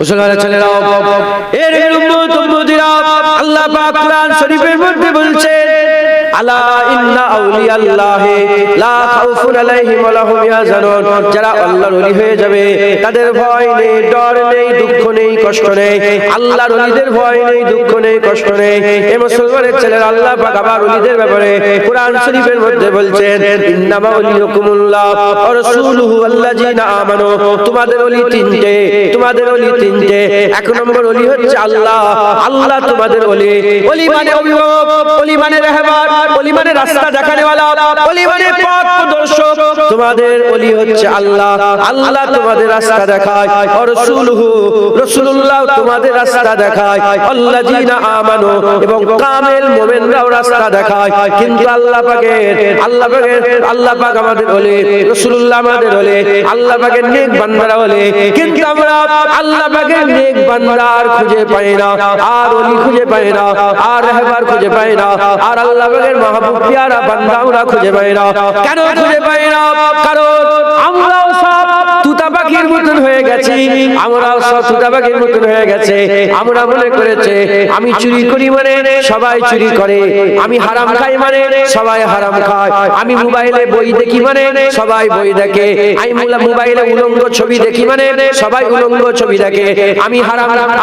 মুসলমানের ছেলেরা, এর উম্মত উম্মতিরা, আল্লাহ পাক কোরআন শরীফের মধ্যে বলছেন, আলা ইন্না আউলিয়াল্লাহি লা খাউফুন আলাইহিম ওয়া লাহুম ইয়াহজানুন। যারা আল্লাহর ওলি হয়ে যাবে তাদের ভয় নেই, ডর নেই, দুঃখ নেই, কষ্ট নেই। আল্লাহর ওলিদের ভয় নেই, দুঃখ নেই, কষ্ট নেই। এই মুসলমানের ছেলেরা, আল্লাহ পাক আবার ওলিদের ব্যাপারে কোরআন শরীফের মধ্যে বলছেন, ইন্নামা ওলিয়ুকুমুল্লাহ ওয়া রাসূলুহু আল্লাযিনা আমানু। তোমাদের ওলি তিনটে, তোমাদের ওলি তিনটে। এক নম্বর ওলি হচ্ছে আল্লাহ। আল্লাহ তোমাদের ওলি। ওলি মানে অভিভাবক, ওলি মানে রাহবার, ওলি মানে রাস্তা দেখানেওয়ালা, ওলি মানে পথ প্রদর্শক। তোমাদের ওলি হচ্ছে আল্লাহ। আল্লাহ তোমাদের রাস্তা দেখায়। আর রাসূলুহু, রাসূলুল্লাহ তোমাদের রাস্তা দেখায়। আল্লাযিনা আমানু, এবং কামেল মুমিনরাও রাস্তা দেখায়। কিন্তু আল্লাহ পাক আমাদের ওলি, রাসূলুল্লাহ আমাদের ওলি, আল্লাহ পাকের নেক বান্দারা ওলি। কিন্তু আমরা আল্লাহ পাকের নেক বান্দা আর খুঁজে পাই না, আর ওলি খুঁজে পাই না, আর রাহবার খুঁজে পাই না, আর আল্লাহ পাকের মাহবুব পিয়ারা বান্দা আমরা খুঁজে পাই না। কেন খুঁজে পাই না? কারণ আমরাও সব তুতা পাখির মতন হয়ে গেছি। আমরাও সব তুতা পাখির মতন হয়ে গেছে। আমরা মনে করেছে আমি চুরি করি মানে সবাই চুরি করে, আমি হারাম খাই মানে সবাই হারাম খায়, আমি মোবাইলে বই দেখি মানে সবাই বই দেখে, আমি মোবাইলে উলঙ্গ ছবি দেখি মানে সবাই উলঙ্গ ছবি দেখে,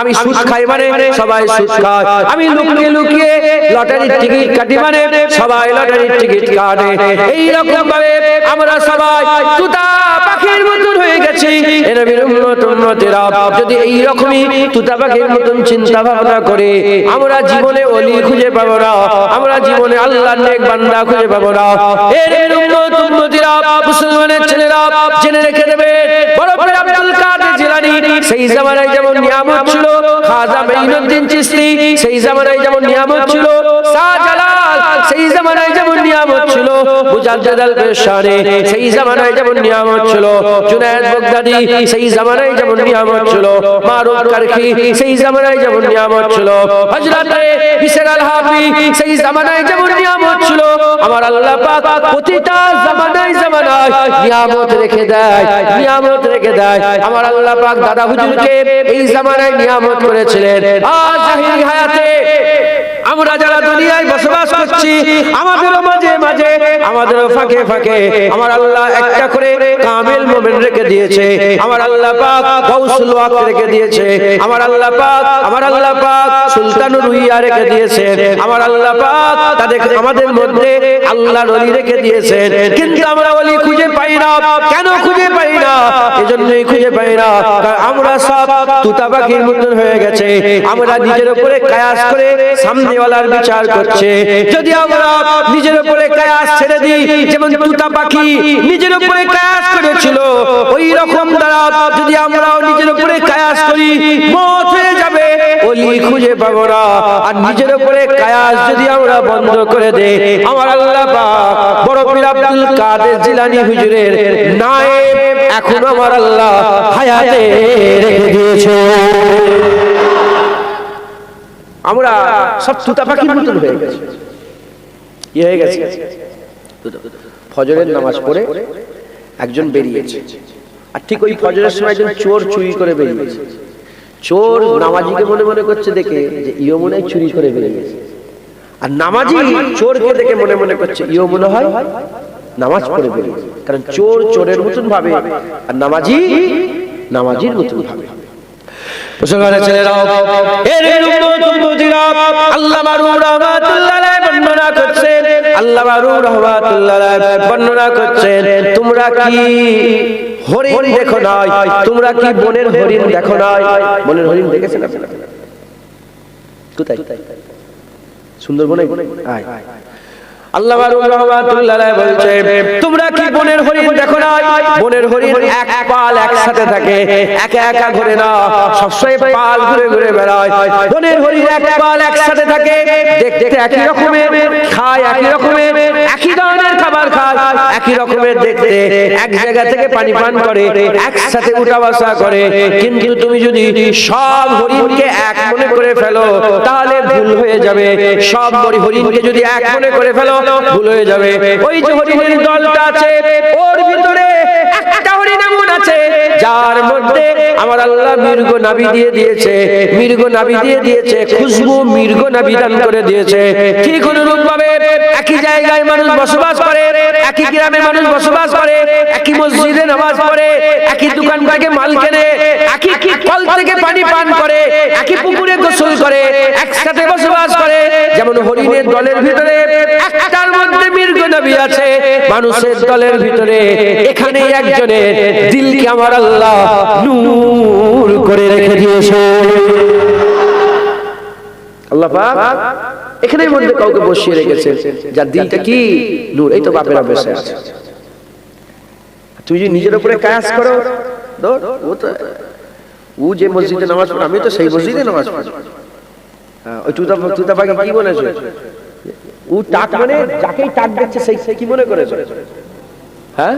আমি সুদ খাই মানে সবাই সুদ খায়, আমি লুকিয়ে লুকিয়ে লটারির টিকিট কাটি মানে সবাই লটারির টিকিট কাটে। এইরকম ভাবে আমরা সবাই তুতা পাখির মতন হয়ে গেছি। নবীর উম্মত উম্মতেরা যদি এইরকমই তুতা পাখির মতন চিন্তা ভাবনা করে, আমরা জীবনে ওলি খুঁজে পাবো না, আমরা জীবনে আল্লাহর নেক বান্দা খুঁজে পাবো না। এর উম্মত উম্মতেরা, মুসলমানের ছেলেরা জেনে রেখে দেবে, বড় পীর আব্দুল কাদের জিলানী সেই জামানায় যেমন নিয়ামত ছিল, খাজা মাইনুদ্দিন চিশতি সেই জামানায় যেমন নিয়ামত ছিল, শাহজালাল সেই জামানায় যেমন নিয়ামত ছিল, মুজাদ্দিদ আল পেশানি সেই জামানায় যেমন নিয়ামত ছিল, জুনায়েদ বাগদাদি সেই জামানায় যেমন নিয়ামত ছিল, মারুফ কারখি সেই জামানায় যেমন নিয়ামত ছিল, হযরত বিশর আল হাফি সেই জামানায় যেমন নিয়ামত ছিল, আমার আল্লাহ পাক প্রতিটা জামানায় জামানায় নিয়ামত রেখে দেয়, নিয়ামত রেখে দেয়। আমার আল্লাহ পাক দাদা হুজুরকে এই জামানায় নিয়ামত করেছিলেন। আজ জাহিরি হায়াতে আমরা যারা দুনিয়ায় বসবাস করছি, আমাদের মাঝে মাঝে, আমাদের ফাঁকে ফাঁকে আমার আল্লাহ একটা করে কামেল মুমিন রেখে দিয়েছে। আমার আল্লাহ পাক গাউসুল ওয়াক্ত রেখে দিয়েছে। আমার আল্লাহ পাক সুলতানুর উইয়া রেখে দিয়েছে। আমার আল্লাহ পাক তাদের আমাদের মধ্যে আল্লাহর ওলি রেখে দিয়েছেন। কিন্তু আমরা ওলি খুঁজে পাই না। কেন খুঁজে পাই না? এজন্যই খুঁজে পাই না, কারণ আমরা সব তুতা পাখির মতন হয়ে গেছে। আমরা নিজের উপরে কায়াস করে সামনেওয়ালার বিচার করছে। যদি আমরা নিজের উপরে কায়াস ছেড়ে দিই, যেমন তুতা পাখি নিজের উপরে কায়াস করেছিল, ওই রকম দ্বারা যদি আমরাও নিজের উপরে কায়াস করি, মওত হয়ে যাবে, ওলি খুঁজে পাবো না। আর নিজের উপরে কায়াস যদি আমরা বন্ধ করে দেই, আমার আল্লাহ পাক বড় পীর আব্দুল কাদের জিলানী হুজুরের নায়েব এখন আমার আল্লাহ হায়াতে রেখে দিয়েছে। আমরা সব তুতা পাখির মতন হয়ে গেছি। কি হয়ে গেছে? ফজরের নামাজ পড়ে একজন বেরিয়েছে, আর ঠিক ওই ফজরের সময় একজন চোর চুরি করে বেরিয়েছে। চোর নামাজিকে মনে মনে করছে দেখে যে ইও মনে হয় চুরি করে বেরিয়েছে, আর নামাজি চোরকে দেখে মনে মনে করছে ইও মনে হয় নামাজ পড়ে বেরিয়েছে। কারণ চোর চোরের মতন ভাবে, আর নামাজি নামাজির মতন ভাবে। মুসলমানের ছেলেরা, এর উম্মত উম্মতিরা, আল্লাহ মারুফ রাহমাতুল্লাহ আলাইহি বর্ণনা করছেন, আল্লাহ মারুফ রাহমাতুল্লাহ আলাইহি বর্ণনা করছেন, তোমরা কি হরিণ দেখো নাই? তোমরা কি বনের হরিণ দেখো নাই? বনের হরিণ দেখেছেন আপনারা? কোথায়? সুন্দরবনে? আল্লাহ রাহমাতুল্লাহ আলাইহি বলছে, তোমরা কি বনের হরিণ দেখো না? বনের হরিণ এক পাল একসাথে থাকে, একা একা ঘুরে না, সবসময় পাল ঘুরে ঘুরে বেড়ায়। বনের হরিণ এক পাল একসাথে থাকে, দেখতে একই রকমের, খায় একই রকমের, একই ধরনের খাবার খায়, একই রকমের দেখতে, এক জায়গা থেকে পানি পান করে, একসাথে উঠা বসা করে। কিন্তু তুমি যদি সব হরিণকে এক মনে করে ফেলো তাহলে ভুল হয়ে যাবে। সব হরিণকে যদি এক মনে করে ফেলো ভুল হয়ে যাবে। ওই যে হরিণের দলটা আছে, ওর ভিতরে একটা হরিণ এমন আছে আছে যার মধ্যে আমার আল্লাহ মৃগ নাভি দিয়ে দিয়েছে, মৃগ নাভি দিয়ে দিয়েছে, খুশবু মৃগ নাভি দান করে দিয়েছে। ঠিক অনুরূপ ভাবে একই জায়গায় মানুষ বসবাস করে, একই গ্রামে মানুষ বসবাস করে, একই মসজিদে নামাজ পড়ে, একই দোকান থেকে মাল কেনে, একই কল থেকে পানি পান করে, একই পুকুরে গোসল করে, একসাথে বসবাস করে। যেমন হরিণের দলের ভিতরে একটার মধ্যে মৃগ নাভি আছে, মানুষের দলের ভিতরে এখানে একজনের দিলকে আমার আল্লাহ নূর করে রেখে দিয়েছে। আল্লাহ পাক এখানের মধ্যে কাউকে বসিয়ে রেখেছে যার দিলটা কি নূর। এই তো বাপেরা বসে আছে, তুই যদি নিজের উপরে কায়াস করো, ও যে মসজিদে নামাজ পড়ে আমি তো সেই মসজিদে নামাজ পড়ি। ওই তুতা পাখি কি বলেছে, ও টাক মানে যাকেই টাক দিচ্ছে সেই কি মনে করেছে, হ্যাঁ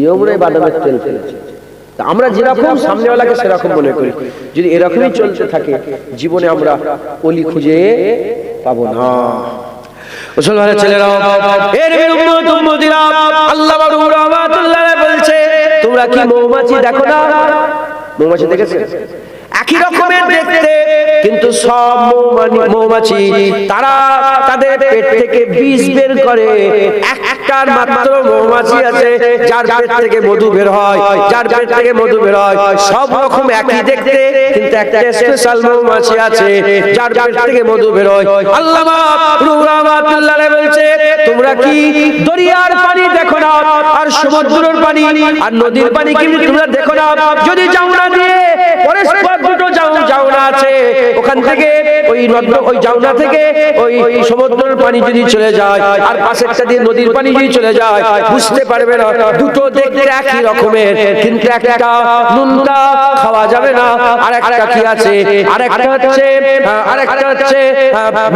ইও মনে হয় বাদামের তেল ফেলেছে। আমরা যেরকম সামনেওয়ালাকে সেরকম মনে করি, যদি এরকমই চলতে থাকে জীবনে আমরা অলি খুঁজে পাবো না। মুসলমানের ছেলেরা, এর উম্মত উম্মতিরা, আল্লাহ রাহমাতুল্লাহ বলছে তোমরা কি মৌমাছি দেখো না? মৌমাছি দেখেছে? একই রকমের দেখতে, কিন্তু সব মৌমাছি তারা তাদের পেট থেকে বীজ বের করে। একটার মাত্র মৌমাছি আছে যার পেট থেকে মধু বের হয়, যার পেট থেকে মধু বের হয়। সব রকম একই দেখতে, কিন্তু একটা স্পেশাল মৌমাছি আছে যার পেট থেকে মধু বের হয়। আল্লামা রুহুল রাহমাতুল্লাহ বলছে তোমরা কি দরিয়ার পানি দেখো না, আর সমুদ্রের পানি আর নদীর পানি কি তোমরা দেখো না? যদি জাউনা দিয়ে পরস্পর দুটো জাউনা আছে, ওখান থেকে ওই জাউনা থেকে ওই সমুদ্রের পানি যদি চলে যায় আর পাশেরটা দিয়ে নদীর পানি যদি চলে যায়, বুঝতে পারবে না দুটো দেখতে একই রকমের, কিন্তু একটা নুনটা খাওয়া যাবে না, আর একটা কি আছে, আরেকটা হচ্ছে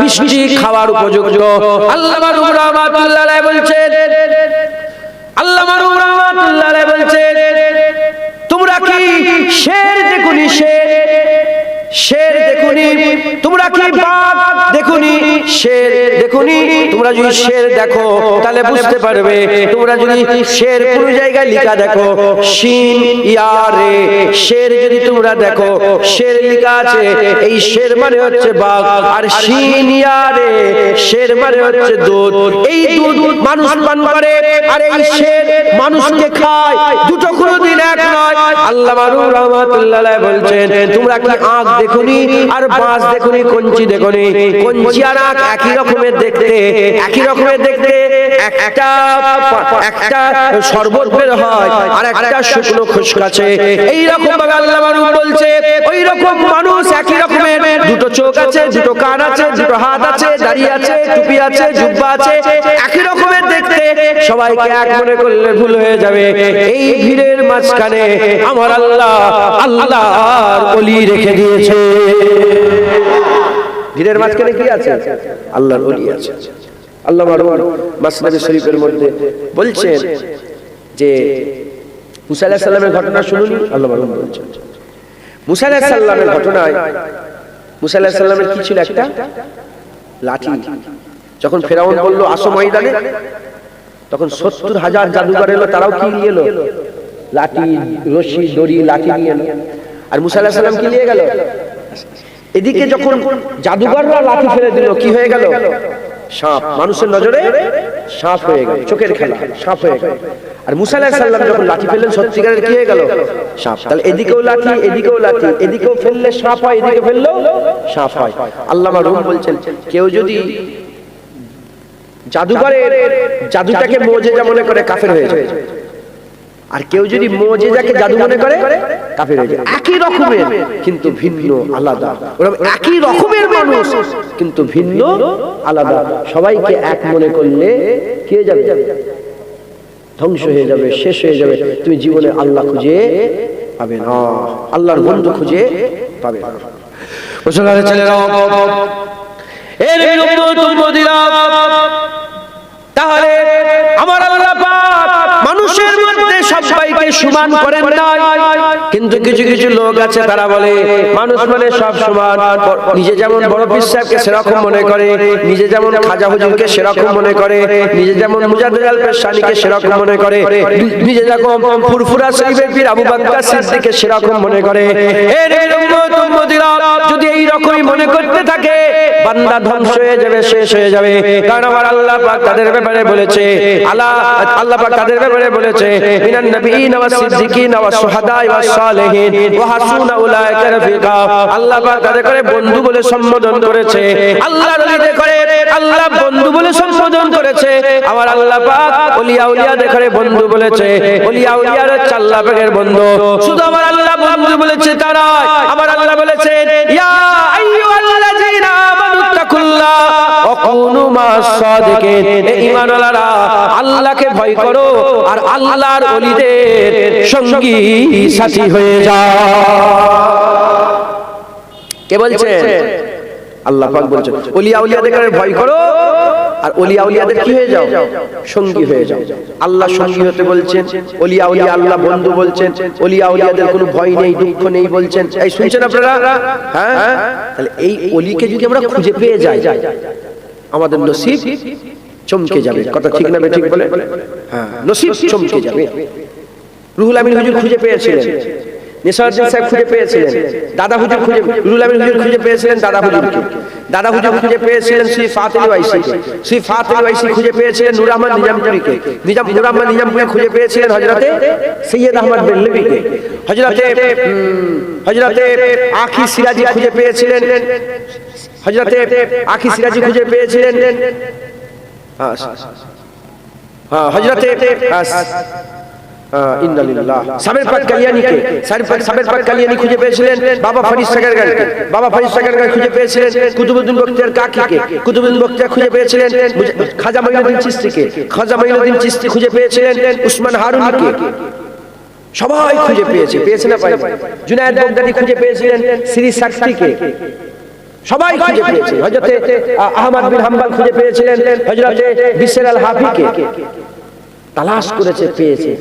মিষ্টি খাওয়ার উপযুক্ত। আল্লামা রুহুল রাহমাতুল্লাহ বলছেন, আল্লামা রুহুল রাহমাতুল্লাহ বলছেন তোমরা কি শের দেখুনি, শের দেখুনি? তোমরা কি বাঘ দেখুনি, শের দেখুনি? তোমরা যদি শের দেখো তাহলে বুঝতে পারবে। তোমরা যদি শের কোন জায়গায় লেখা দেখো শিন ইয়ারে, শের যদি তোমরা দেখো শের লেখা আছে, এই শের মানে হচ্ছে বাঘ, আর শিন ইয়ারে শের মানে হচ্ছে দুধ। এই দুধ মানুষ পান করে, আর এই শের মানুষকে খায়, দুটো কোনোদিন এক নয়। আল্লামা রুহুল রাহমাতুল্লাহ বলছেন তোমরা কি আঁখ দেখুনি আর বাঁশ দেখুনি, কঞ্চি দেখুনি? কঞ্চি আর আঁখ একই রকমের দেখতে, একই রকমের দেখতে। একটা শরবত বের হয় আর একটা শুকনো খুশকাছে। এইরকম ভাবে আল্লামা রুহুল বলছে ওই রকম মানুষ একই রকমের, দুটো চোখ আছে, দুটো কান আছে, দুটো হাত আছে, দাড়ি আছে, টুপি আছে, জুব্বা আছে, একই রকমের দেখতে। সবাইকে এক মনে করলে ভুল হয়ে যাবে। এই ভিড়ের মাঝখানে আমার আল্লাহ আল্লাহর ওলি রেখে দিয়েছে। ভিড়ের মাঝখানে কি আছে? আল্লাহর ওলি আছে। আল্লাহ মাসনাদ শরীফের মধ্যে বলছেন যে মুসা আলাইহিস সালামের ঘটনা শুনুন। আল্লাহ বলছেন মুসা আলাইহিস সালামের ঘটনায়, মুসা আলাইহিস সালামের কি ছিল? একটা লাঠি। যখন ফেরাউন বলল আসো ময়দানে, তখন ৭০,০০০ জাদুকর এলো, তারাও কি নিয়ে এলো? লাঠি, রশি, দড়ি, লাঠি নিয়ে এলো। আর মুসা আলাইহিস সালাম কি নিয়ে গেল? এদিকে যখন জাদুকররা লাঠি ফেলে দিল, কি হয়ে গেল? সাপ। মানুষের নজরে সাপ হয়ে গেল, চোখের খেলা, সাপ হয়ে গেল। আর মুসা আলাইহিস সালাম যখন লাঠি ফেললেন, সত্যিকারের কি হয়ে গেল? সাপ। তাহলে এদিকেও লাঠি, এদিকেও লাঠি, এদিকেও ফেললে সাপ হয়, এদিকে ফেললেও সাপ হয়। আল্লামা রুহুল বলছেন কেউ যদি জাদুকরের জাদুটাকে মুজিজা মনে করে কাফের হয়ে যায়, আর কেউ যদি মুজিজাকে জাদু মনে করে কাফের হয়ে যায়। একই রকমের কিন্তু ভিন্ন আলাদা, একই রকমের মানুষ কিন্তু ভিন্ন আলাদা। সবাইকে এক মনে করলে কি হয়ে যাবে? ধ্বংস হয়ে যাবে, শেষ হয়ে যাবে। তুমি জীবনে আল্লাহ খুঁজে পাবে না, আল্লাহর বন্ধু খুঁজে পাবে না। মুসলমানের ছেলেরা, এর উম্মত উম্মতিরা, তাহলে আমার আল্লাহ পাক মানুষের মধ্যে সবাইকে সমান করেন না, কিন্তু কিছু কিছু লোক আছে তারা বলে মানুষ মানে সব সমান। নিজে যেমন বড় পীর সাহেবকে সেরকম মনে করে, নিজে যেমন খাজা হুজুরকে সেরকম মনে করে, নিজে যেমন মুজাদ্দিদ আল পেশানীকে সেরকম মনে করে, নিজে যেমন ফুরফুরা শরীফের পীর আবু বকর সিদ্দিককে সেরকম মনে করে। এর উম্মতিরা যদি এই রকমই মনে করতে থাকে, বান্দা ধ্বংস হয়ে যাবে, শেষ হয়ে যাবে। কারণ আমার আল্লাহ পাক তাদের ব্যাপারে বলেছে, আল্লাহ পাক তাদের ব্যাপারে বলেছে, মিনান নবিয়িনা ওয়াস সিদ্দিকিনা ওয়াস শুহাদা'i ওয়াস সালিহিন ওয়া হাসুনা উলাইকা রাফিকা। আল্লাহ পাক তাদের করে বন্ধু বলে সম্বোধন করেছে। আল্লাহর ওলিদের করে আল্লাহ বন্ধু বলে সম্বোধন করেছে। আমার আল্লাহ পাক ওলিয়া উলিয়াদের করে বন্ধু বলেছে। ওলিয়া উলিয়ারা আল্লাহ পাকের বন্ধু। শুধু আমার আল্লাহ বন্ধু বলেছে তারা, আমার আল্লাহ বলেছেন ইয়া আইয়ুহাল্লাযীনা আমানু তাকুল্লাহ ওয়া কুনু মা'আস সাদিকিন। হে ঈমানওয়ালারা, আল্লাহকে ভয় করো আর আল্লাহর ওলিদের সঙ্গী সাথী হয়ে যাও। কে বলছেন? আল্লাহ পাক বলছেন ওলিয়া উলিয়াদের ভয় করো আর ওলিয়া উলিয়াদের কি হয়ে যাও? সঙ্গী হয়ে যাও। আল্লাহ সঙ্গী হতে বলছেন, ওলিয়া উলিয়া আল্লাহ বন্ধু বলছেন, ওলিয়া উলিয়াদের কোনো ভয় নেই, দুঃখ নেই বলছেন। এই শুনছেন আপনারা? হ্যাঁ, তাহলে এই ওলিকে যদি আমরা খুঁজে পেয়ে যাই, আমাদের নসিব চমকে যাবে। কথা ঠিক না ঠিক বলে? হ্যাঁ, নসিব চমকে যাবে। রুহুল আমিন হুজুর খুঁজে পেয়েছিলেন, নেসারউদ্দিন সাহেব খুঁজে পেয়েছিলেন, দাদা হুজুর খুঁজে, রুহুল আমিন হুজুর খুঁজে পেয়েছিলেন দাদা হুজুরকে, দাদা হুজুর খুঁজে পেয়েছিলেন শ্রী ফাতিল ওয়াইসিকে, শ্রী ফাতিল ওয়াইসি খুঁজে পেয়েছিলেন নূর আহমদ নিজামপুরীকে, নূর আহমদ নিজামপুরী খুঁজে পেয়েছিলেন হযরতে সৈয়দ আহমদ বেরলভীকে, হযরতে আখি সিরাজি খুঁজে পেয়েছিলেন, হযরতে আখি সিরাজি খুঁজে পেয়েছিলেন হযরতে ইন্নালিল্লাহ সাবের পাক কালিয়ানীকে, সাবের পাক কালিয়ানী খুঁজে পেয়েছিলেন বাবা ফরিদ সাগরগাঁকে, বাবা ফরিদ সাগরগাঁ খুঁজে পেয়েছিলেন কুতুবউদ্দিন বখতিয়ার কাকিকে, কুতুবউদ্দিন বখতিয়ার খুঁজে পেয়েছিলেন খাজা মঈনুদ্দিন চিশতিকে, খাজা মঈনুদ্দিন চিশতি খুঁজে পেয়েছিলেন উসমান হারুনিকে। সবাই খুঁজে পেয়েছে না পাই? জুনায়েদ বাগদাদি খুঁজে পেয়েছিলেন শ্রী সাকতিকে। সবাই খুঁজে পেয়েছে। হযরতে আহমদ বিন হাম্বল খুঁজে পেয়েছিলেন হযরতে বিশর আল হাফিকে। তালাশ করেছে, পেয়েছে,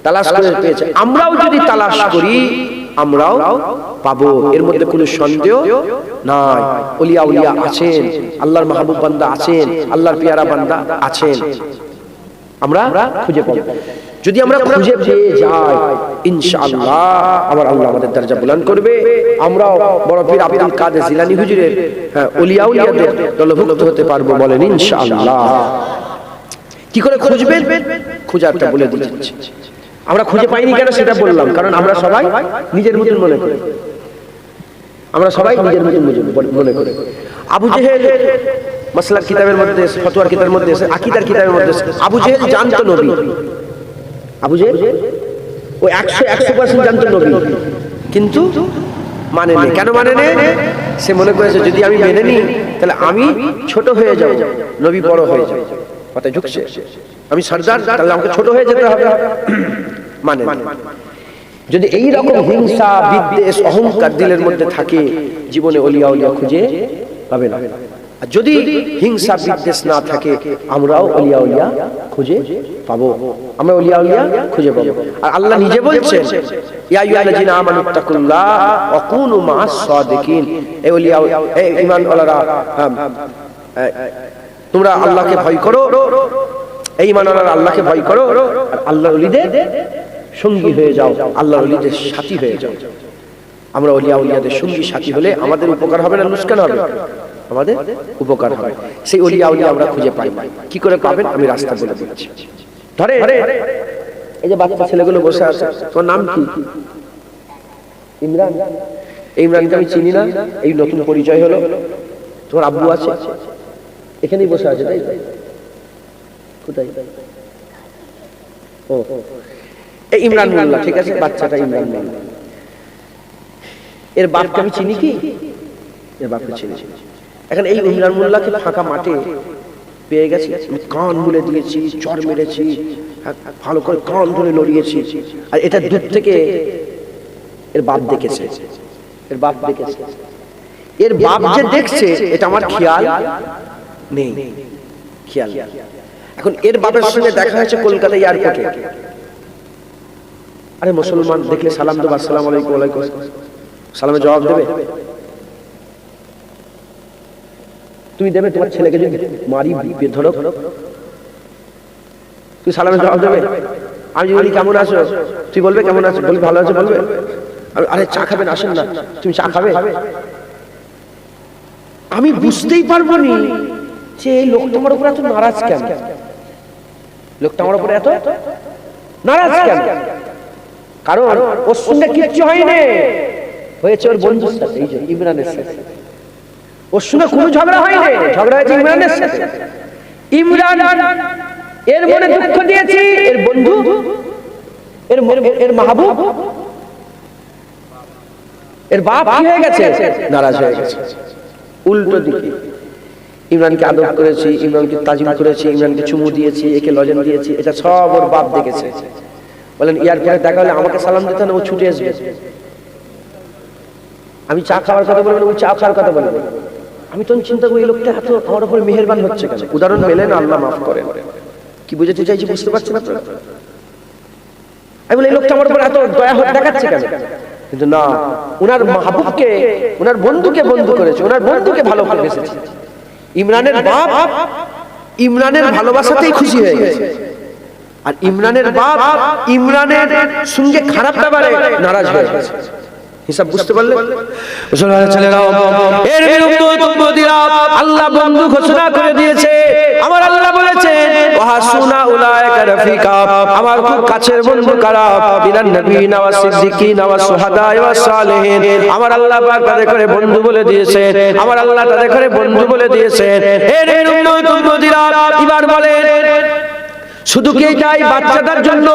তালাশ করে পেয়েছে। আমরাও যদি তালাশ করি আমরাও পাবো, এর মধ্যে কোনো সন্দেহ নাই। ওলিয়া উলিয়া আছেন, আল্লাহর মাহবুব বান্দা আছেন, আল্লাহর পিয়ারা বান্দা আছেন, আমরা খুঁজে পাবো। যদি আমরা খুঁজে পেয়ে যাই ইনশাআল্লাহ আমার আল্লাহ আমাদের দরজা বুলন্দ করবে। আমরাও বড় পীর আব্দুল কাদের জিলানী হুজুরের ওলিয়া উলিয়াদের দলভুক্ত হতে পারবো, বলেন ইনশাআল্লাহ। কি করে খুঁজবেন? খোঁজারটা বলে দিচ্ছি। আমরা খুঁজে পাইনি কেন সেটা বললাম, কারণ আমরা সবাই নিজের মতন মনে করি, আমরা সবাই নিজের মতন মনে করি। আবু জেহেল মাসলাক কিতাবের মধ্যে, ফতোয়ার কিতাবের মধ্যে, আকীদার কিতাবের মধ্যে আবু জেহেল জানতো নবী, আবু জেহেল ও 100% জানতো নবী, কিন্তু মানে নেই। কেন মানে নেই? সে মনে করেছে যদি আমি মেনে নিই তাহলে আমি ছোট হয়ে যাব, নবী বড় হয়ে যাবে। কথা ঢুকছে? আমি সরদার, তাহলে আমাকে ছোট হয়ে যেতে হবে, মানে যদি এই রকম হিংসা বিদ্বেষ অহংকার দিলের মধ্যে থাকে জীবনে ওলিয়া উলিয়া খুঁজে পাবে না। আর যদি হিংসা বিদ্বেষ না থাকে আমরাও ওলিয়া উলিয়া খুঁজে পাবো, আমরা ওলিয়া উলিয়া খুঁজে পাবো। আর আল্লাহ নিজে বলছেন ইয়া আইয়ুহাল্লাযীনা আমানু তাকুল্লাহ ওয়া কুনু মা'আস সাদিকিন। এই ওলিয়া, এই ঈমানওয়ালারা, তোমরা আল্লাহকে ভয় করো, এই ঈমানওয়ালারা আল্লাহকে ভয় করো আর আল্লাহর ওলিদের সঙ্গী হয়ে যাও, আল্লাহর ওলিদের সাথী হয়ে যাও। আমরা ওলিয়া উলিয়াদের সঙ্গী সাথী হলে আমাদের উপকার হবে না নুকসান হবে? আমাদের উপকার হবে। সেই ওলিয়া উলিয়া আমরা খুঁজে পাই। কি করে পাবেন আমি রাস্তা বলে দিচ্ছি। ধরে এই যে বাচ্চা ছেলেগুলো বসে আছে, তোমার নাম কি? ইমরান। এই ইমরানকে আমি চিনি না, এই নতুন পরিচয় হলো। তোমার আব্বু আছে? এখানেই বসে আছে, তাই? কোথায়? ও এই ইমরান মোল্লা, ঠিক আছে, বাচ্চাটা ইমরান মোল্লা। এর বাপকে আমি চিনি কি? এর বাপকে চিনি। এখন এই ইমরান মোল্লাকে ফাঁকা মাঠে পেয়ে গেছি, কান মুলে দিয়েছি, চড় মেরেছি, ভালো করে কান ধরে লড়িয়েছি। আর এটা দূর থেকে এর বাপ দেখেছে, এর বাপ দেখেছে। এর বাপ যে দেখছে এটা আমার খেয়াল নেই, খেয়াল। এখন এর বাপের সঙ্গে দেখা হয়েছে কলকাতা এয়ারপোর্টে, আরে মুসলমান দেখলে সালাম দেবো, আসসালামু আলাইকুম, ওয়ালাইকুম সালামের জবাব দেবে? তুমি দেবে তোমার ছেলেকে যদি মারি ধরো, তুই সালামের জবাব দেবে? আমি বলি কেমন আছো, তুই বলবে কেমন আছো, বলি ভালো আছো বলবে? আরে চা খাবেন, আসেন না, তুমি চা খাবে? আমি বুঝতেই পারবো নি যে এই লোকটা আমার উপর এত নারাজ কেন, লোকটা আমার উপরে এত নারাজ কেন? কারণ ওর সঙ্গে কিচ্ছু হয়নি, হয়েছে ওর বন্ধুর সাথে, এই যে ইমরানের সাথে। ওর সঙ্গে কোনো ঝগড়া হয়নি, ঝগড়া হয়েছে ইমরানের সাথে। ইমরান এর মনে দুঃখ দিয়েছি, এর বন্ধু, এর মাহবুব, এর বাপ কি হয়ে গেছে? নারাজ হয়ে গেছে। উল্টো দিকে ইমরানকে আদর করেছি, ইমরানকে তাজিম করেছি, ইমরানকে চুমু দিয়েছি, একে লজেন দিয়েছি, এটা সব ওর বাপ দেখেছে। বলেন ইয়ার পরে দেখা হলে আমাকে সালাম দিতে না, ও ছুটে আসবে। আমি চা খাওয়ার কথা বলবো, ও চা খাওয়ার কথা বলবো। আমি তখন চিন্তা করি এই লোকটা এত আমার উপর মেহেরবান হচ্ছে কেন? উদাহরণ মেলে না, আল্লাহ মাফ করেন। কি বুঝাতে চাইছি বুঝতে পারছেন আপনারা? আমি বলি এই লোকটা আমার উপর এত দয়া দেখাচ্ছে কেন? কিন্তু না, ওনার মাহবুবকে, ওনার বন্ধুকে বন্ধু করেছে, ওনার বন্ধুকে ভালো ভালোবেসেছে। ইমরানের বাপ ইমরানের ভালোবাসাতেই খুশি হয়ে গেছে, আর ইমরানের বাপ ইমরানের সঙ্গে খারাপ ব্যাপারে নারাজ হয়ে গেছে। হিসাব বুঝতে পারলে? এর বিরুদ্ধে আল্লাহ বন্ধু ঘোষণা করে দিয়েছে। আমার আল্লাহ বলেছে ওয়াহাসুনা উলাইকা রাফিকা, আমার খুব কাছের বন্ধু কারা? বিনান নবিয়িনা ওয়াস সিদ্দিকিনা ওয়াস শুহাদা ওয়াস সালিহিন। আমার আল্লাহ পাক তাদের করে বন্ধু বলে দিয়েছে, আমার আল্লাহ তাদের করে বন্ধু বলে দিয়েছে। এর বিরুদ্ধে এবার বলেন শুধু কি এটাই বাচ্চাদের জন্য?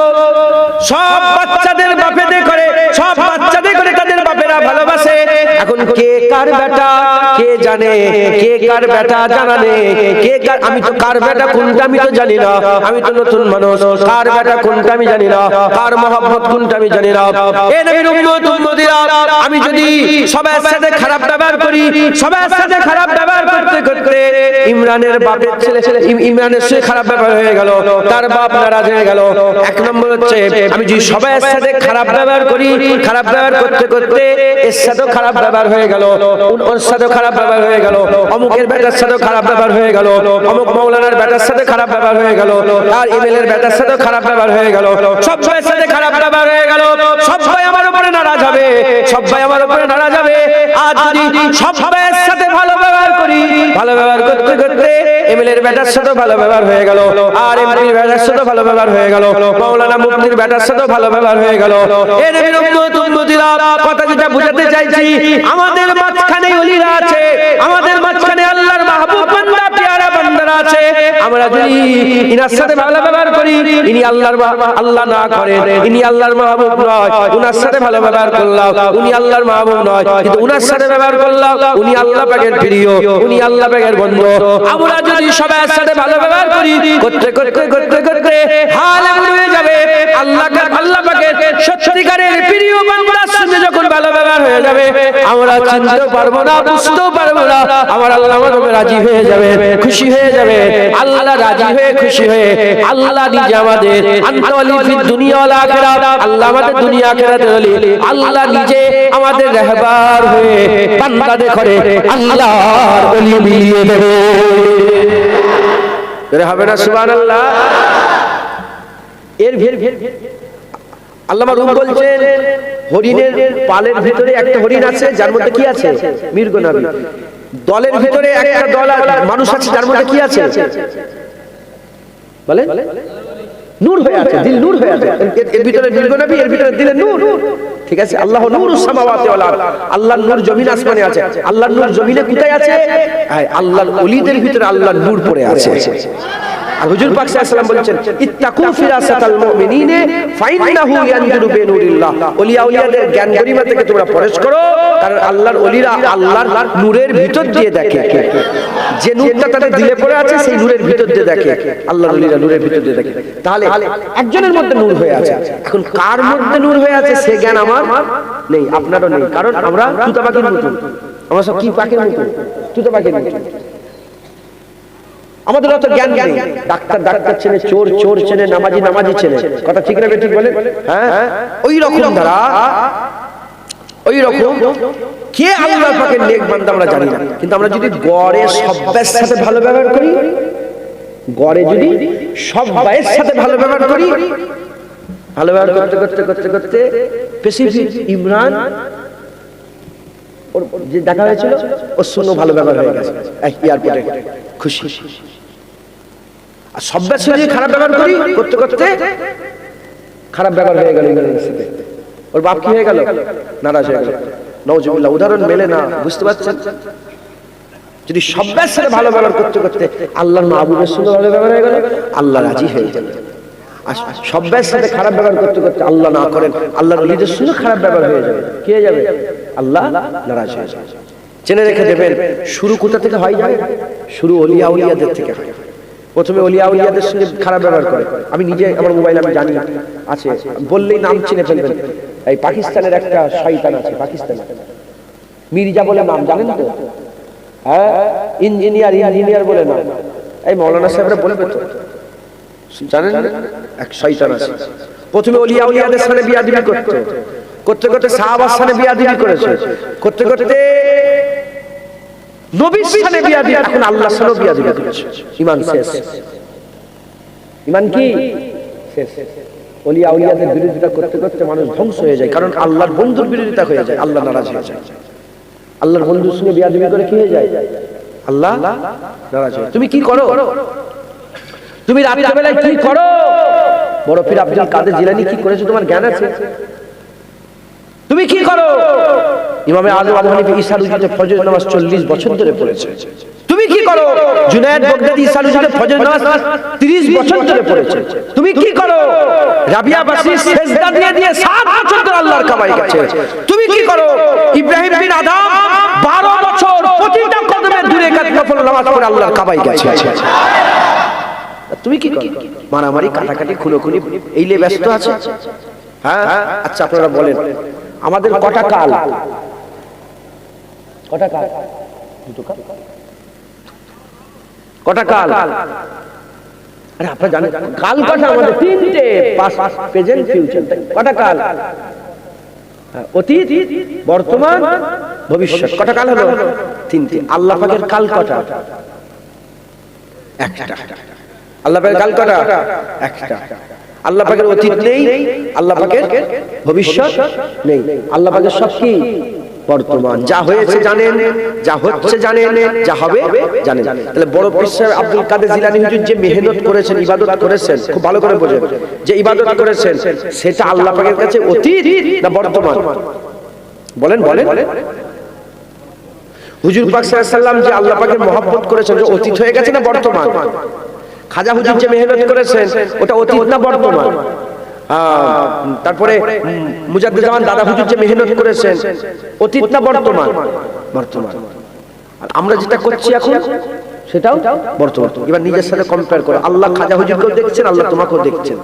সব বাচ্চাদের বাপেদের করে, সব বাচ্চাদের করে তাদের বাপেরা ভালোবাসে। এখন কে কার বেটা কে জানে, কে কার বেটা জানা নেই, কে কার, আমি তো কার বেটা কোনটা আমি তো জানি না, আমি তো নতুন মানুষ, কার বেটা কোনটা আমি জানি না, কার মহব্বত কোনটা আমি জানি না। এ নবীর উম্মতীরা, আমি যদি সবার সাথে খারাপ ব্যবহার করি, সবার সাথে খারাপ ব্যবহার করতে করতে ইমরানের বাপের ছেলে ইমরানের সাথে খারাপ ব্যবহার হয়ে গেল, তার বাপ নারাজ হয়ে গেল। এক নম্বর হচ্ছে আমি যদি সবার সাথে খারাপ ব্যবহার করি, খারাপ ব্যবহার করতে করতে এর সাথেও খারাপ ব্যবহার হয়ে গেল, ওর সাথেও খারাপ ব্যবহার হয়ে গেল, অমুকের বেটার সাথেও খারাপ ব্যবহার হয়ে গেল, অমুক মাওলানার বেটার সাথে খারাপ ব্যবহার হয়ে গেল, আর ইমেলের বেটার সাথেও খারাপ ব্যবহার হয়ে গেল, সবাই সাথে খারাপ ব্যবহার হয়ে গেল, সবাই আমার উপরে নারাজ হবে, সবাই আমার উপরে নারাজ হবে। আর যদি সবাইয়ের সাথে ভালো ব্যবহার করি, ভালো ব্যবহার করতে করতে ইমেলের বেটার সাথেও ভালো ব্যবহার হয়ে গেল, আর ইমেলের বেটার সাথেও ভালো ব্যবহার হয়ে গেল, মাওলানা মুফতির বেটার সাথেও ভালো ব্যবহার হয়ে গেল। এই নবীর উম্মতীরা, কথা যেটা বুঝাতে চাইছি, আমাদের মাঝখানে ওলিরা আছে, আমাদের মাঝখানে আল্লাহর মাহবুব বান্দা পেয়ারা বান্দারা আছে। আমরা যদি ইনার সাথে ভালো ব্যবহার করি, ইনি আল্লাহর আল্লাহ না করেন, ইনি আল্লাহর মাহবুব নয়, উনার সাথে ভালো ব্যবহার করলাম, উনি আল্লাহর মাহবুব নয়, কিন্তু উনার সাথে ব্যবহার করলাম, উনি আল্লাহ পাকের প্রিয়, উনি আল্লাহ পাকের বন্ধু। আমরা যদি সবার সাথে ভালো ব্যবহার করি, করতে করতে করতে করতে হাল এমন হয়ে যাবে, আল্লাহ পাকের সত্যিকারের প্রিয় বান্দার সঙ্গে যখন ভালো ব্যবহার হয়ে যাবে, আমরা চিনতে পারবো না, বুঝতেও পারবো না, আমার আল্লাহ আমাদের রাজি হয়ে যাবে, খুশি হয়ে যাবে। আল্লাহ রাজি হয়ে খুশি হয়ে আল্লাহ নিজে আমাদের আনতাওয়ালি ফিদ দুনিয়া ওয়াল আখিরাত, আল্লাহ আমাদের দুনিয়া আখিরাতের ওলি, আল্লাহ নিজে আমাদের রাহবার হয়ে বান্দাদের করে আল্লাহর ওলি বানিয়ে দেবে। এর হবে না সুবহানাল্লাহ? এর আল্লামা রুম বলছেন হরিণের পালের ভিতরে একটা হরিণ আছে, যার মধ্যে কি আছে? মৃগ নাভি। দলের ভিতরে একটা দল মানুষ আছে, যার মধ্যে কি আছে? বলে নূর হয়ে আছে, দিল নূর হয়ে আছে। এর ভিতরে মৃগ নাভি, এর ভিতরে দিলে নূর। ঠিক আছে, আল্লাহ নূরুস সামাওয়াতি ওয়াল আরদ, আল্লাহর নূর জমিন আসমানে আছে। আল্লাহর নূর জমিনে কোথায় আছে? আল্লাহর ওলিদের ভিতরে আল্লাহর নূর পড়ে আছে। আর হুজুর পাক সাল্লাল্লাহু আলাইহি ওয়াসাল্লাম বলেছেন ইত্তাকু ফিরাসাতাল মুমিনিনে ফাইন্নাহু ইয়ানজুরু বিনুরিল্লাহ, ওলিয়া উলিয়াদের জ্ঞান গরিমা থেকে তোমরা পরশ করো, কারণ আল্লাহর ওলিরা আল্লাহর নূরের ভিতর দিয়ে দেখে। যে নূরটা তাদের দিলে পড়ে আছে, সেই নূরের ভিতর দিয়ে দেখে, আল্লাহর ওলিরা নূরের ভিতর দিয়ে দেখে। তাহলে একজনের মধ্যে নূর হয়ে আছে, এখন কার মধ্যে নূর হয়ে আছে সে জ্ঞান আমার নেই, আপনারও নেই, কারণ আমরা তুতা পাখির মতো, আমরা সব কি পাখির মতো? তুতা পাখির মতো। আমাদের অত জ্ঞান নেই। ডাক্তার ডাক্তার চেনে, চোর চোর চেনে, নামাজি নামাজি চেনে। কথা ঠিক না ঠিক বলেন? হ্যাঁ, ওই রকম দ্বারা ওই রকম কে আল্লাহ পাকের নেক বান্দা আমরা জানি না, কিন্তু আমরা যদি গড়ে সব্বার সাথে ভালো ব্যবহার করি, গড়ে যদি সব্বাইয়ের সাথে ভালো ব্যবহার করি, ভালো ব্যবহার করতে করতে করতে করতে স্পেসিফিক ইমরান ওর যে দেখা হয়েছিল ওর সঙ্গে ভালো ব্যবহার হয়ে গেছে এয়ারপোর্টে, খুশি। আর সব্বার সাথে খারাপ ব্যবহার করি, করতে করতে খারাপ ব্যবহার হয়ে গেল ইমরানের সাথে, ওর বাপ কি হয়ে গেল? নারাজ হয়ে গেল। নাউজুবিল্লাহ, উদাহরণ মেলে না, বুঝতে পারছেন? যদি সব্বার সাথে ভালো ব্যবহার করতে করতে আল্লাহর মাহবুবের সঙ্গে ভালো ব্যবহার হয়ে গেল, আল্লাহ রাজি হয়ে যাবে। আর সব্বার সাথে খারাপ ব্যবহার করতে করতে আল্লাহ না করেন, আল্লাহর ওলিদের সঙ্গে খারাপ ব্যবহার হয়ে যাবে, কি হয়ে যাবে? আল্লাহ নারাজ হয়ে যাবে। জেনে রেখে দেবেন, শুরু কোথা থেকে হয় জানেন? শুরু ওলিয়া উলিয়াদের থেকে হয়। প্রথমে ওলিয়া উলিয়াদের সঙ্গে খারাপ ব্যবহার করে। আমি নিজে আমার মোবাইল আমি জানি আছে, বললেই নাম চিনে ফেলবেন। এই পাকিস্তানের একটা শয়তান আছে, পাকিস্তানে মির্জা বলে নাম, জানেন তো? হ্যাঁ, ইঞ্জিনিয়ার বলে নাম। এই মৌলানা সাহেবরা বলবে তো, জানেন? এক শয়তান আছে, প্রথমে ওলিয়া উলিয়াদের সাথে বিয়াদবি করতে করতে করতে সাহাবার সাথে বিয়াদবি করেছে, করতে করতে নবীর সাথে বিয়াদবি, এখন আল্লাহর সাথে বিয়াদবি করেছে। ঈমান শেষ। ঈমান কি শেষ? ওলিয়া উলিয়াদের বিরোধিতা করতে করতে মানুষ ধ্বংস হয়ে যায়, কারণ আল্লাহর বন্ধুর বিরোধিতা হয়ে যায়, আল্লাহ নারাজ হয়ে যায়। আল্লাহর বন্ধুর সঙ্গে বিয়াদবি করে কি হয়ে যায়? আল্লাহ নারাজ হয়। তুমি কি করো? তুমি রাতের বেলায় কি করো? বড় পীর আব্দুল কাদের জিলানী কি করেছে তোমার জ্ঞান আছে? তুমি কি করো? ইমামে আযম আবু হানিফা ঈশার উজুতে ফজর নামাজ 40 বছর ধরে পড়েছে। তুমি কি করো? জুনায়েদ বাগদাদি ঈশার উজুতে ফজর নামাজ 30 বছর ধরে পড়েছে। তুমি কি করো? রাবিয়া বাসরি সিজদা দিয়ে দিয়ে 7 বছর ধরে আল্লাহর কামাই গেছে। তুমি কি করো? ইব্রাহিম বিন আদম 12 বছর প্রতিটা কদমে দূরে কাত নফল নামাজ পড়ে আল্লাহর কামাই গেছে। তুমি কি করো? মারামারি, কাটাকাটি, খুনোখুনি এইলে ব্যস্ত আছে। হ্যাঁ, আচ্ছা আপনারা বলেন, আমাদের কটা কাল? কটা কাল? দুটো কাল। কটা কাল? আরে আপনারা জানেন কাল কটা? আমাদের তিনটে, পাস্ট, প্রেজেন্ট, ফিউচার। কটা কাল? অতীত, বর্তমান, ভবিষ্যৎ। কটা কাল হলো? তিনটে। আল্লাহ পাকের কাল কটা? একটা। আল্লাহ পাকের কাল কটা? একটা। আল্লাহ পাকের অতীত নেই, আল্লাহ পাকের ভবিষ্যৎ নেই, আল্লাহ পাকের সব কি? বর্তমান। যা হয়েছে জানেন, যা হচ্ছে জানেন, যা হবে জানেন। তাহলে বড় পীর সাহেব আব্দুল কাদের জিলানী হুজুর যে মেহনত করেছেন, ইবাদত করেছেন, খুব ভালো করে বোঝেন, যে ইবাদত করেছেন সেটা আল্লাহ পাকের কাছে অতীত না বর্তমান? বলেন বলেন। হুজুর পাক সাল্লাল্লাহু আলাইহি ওয়াসাল্লাম যে আল্লাহ পাকের মহব্বত করেছেন, যে অতীত হয়ে গেছে না বর্তমান? খাজা হুজুর যে মেহনত করেছেন ওটা অতীত না বর্তমান? তারপরে মুজাদ্দিদ জামান দাদা হুজুর যে মেহনত করেছেন অতীত না বর্তমান? বর্তমান। আর আমরা যেটা করছি এখন সেটাও বর্তমান। এবার নিজের সাথে কম্পেয়ার করো। আল্লাহ খাজা হুজুরকেও দেখছেন, আল্লাহ তোমাকেও দেখছেন।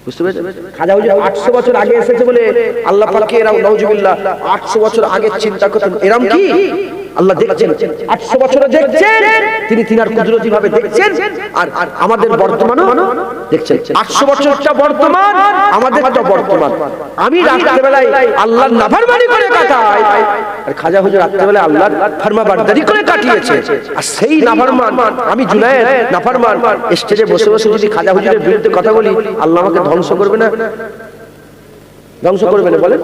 বুঝতে পেরেছেন? খাজা হুজুর 800 বছর আগে এসেছে বলে আল্লাহ পাককে এরাও নাউজুবিল্লাহ 800 বছর আগে চিন্তা করতেন, এরকম কি আল্লাহ দেখছেন? 800 বছরও দেখছেন, তিনি তিনার কুদরতি ভাবে দেখছেন। আর আমাদের বর্তমানও দেখছেন। 800 বছরটা বর্তমান, আমাদেরটা বর্তমান। আমি রাত্রেবেলায় আল্লাহর নাফরমানি করে কাটাই, আর খাজা হুজুর রাত্রেবেলায় আল্লাহর ফরমাবরদারি করে কাটিয়েছে। আর সেই নাফরমান আমি জুনায়েদ নাফরমান স্টেজে বসে বসে যদি খাজা হুজুরের বিরুদ্ধে কথা বলি, আল্লাহ আমাকে ধ্বংস করবে না? ধ্বংস করবে না? বলে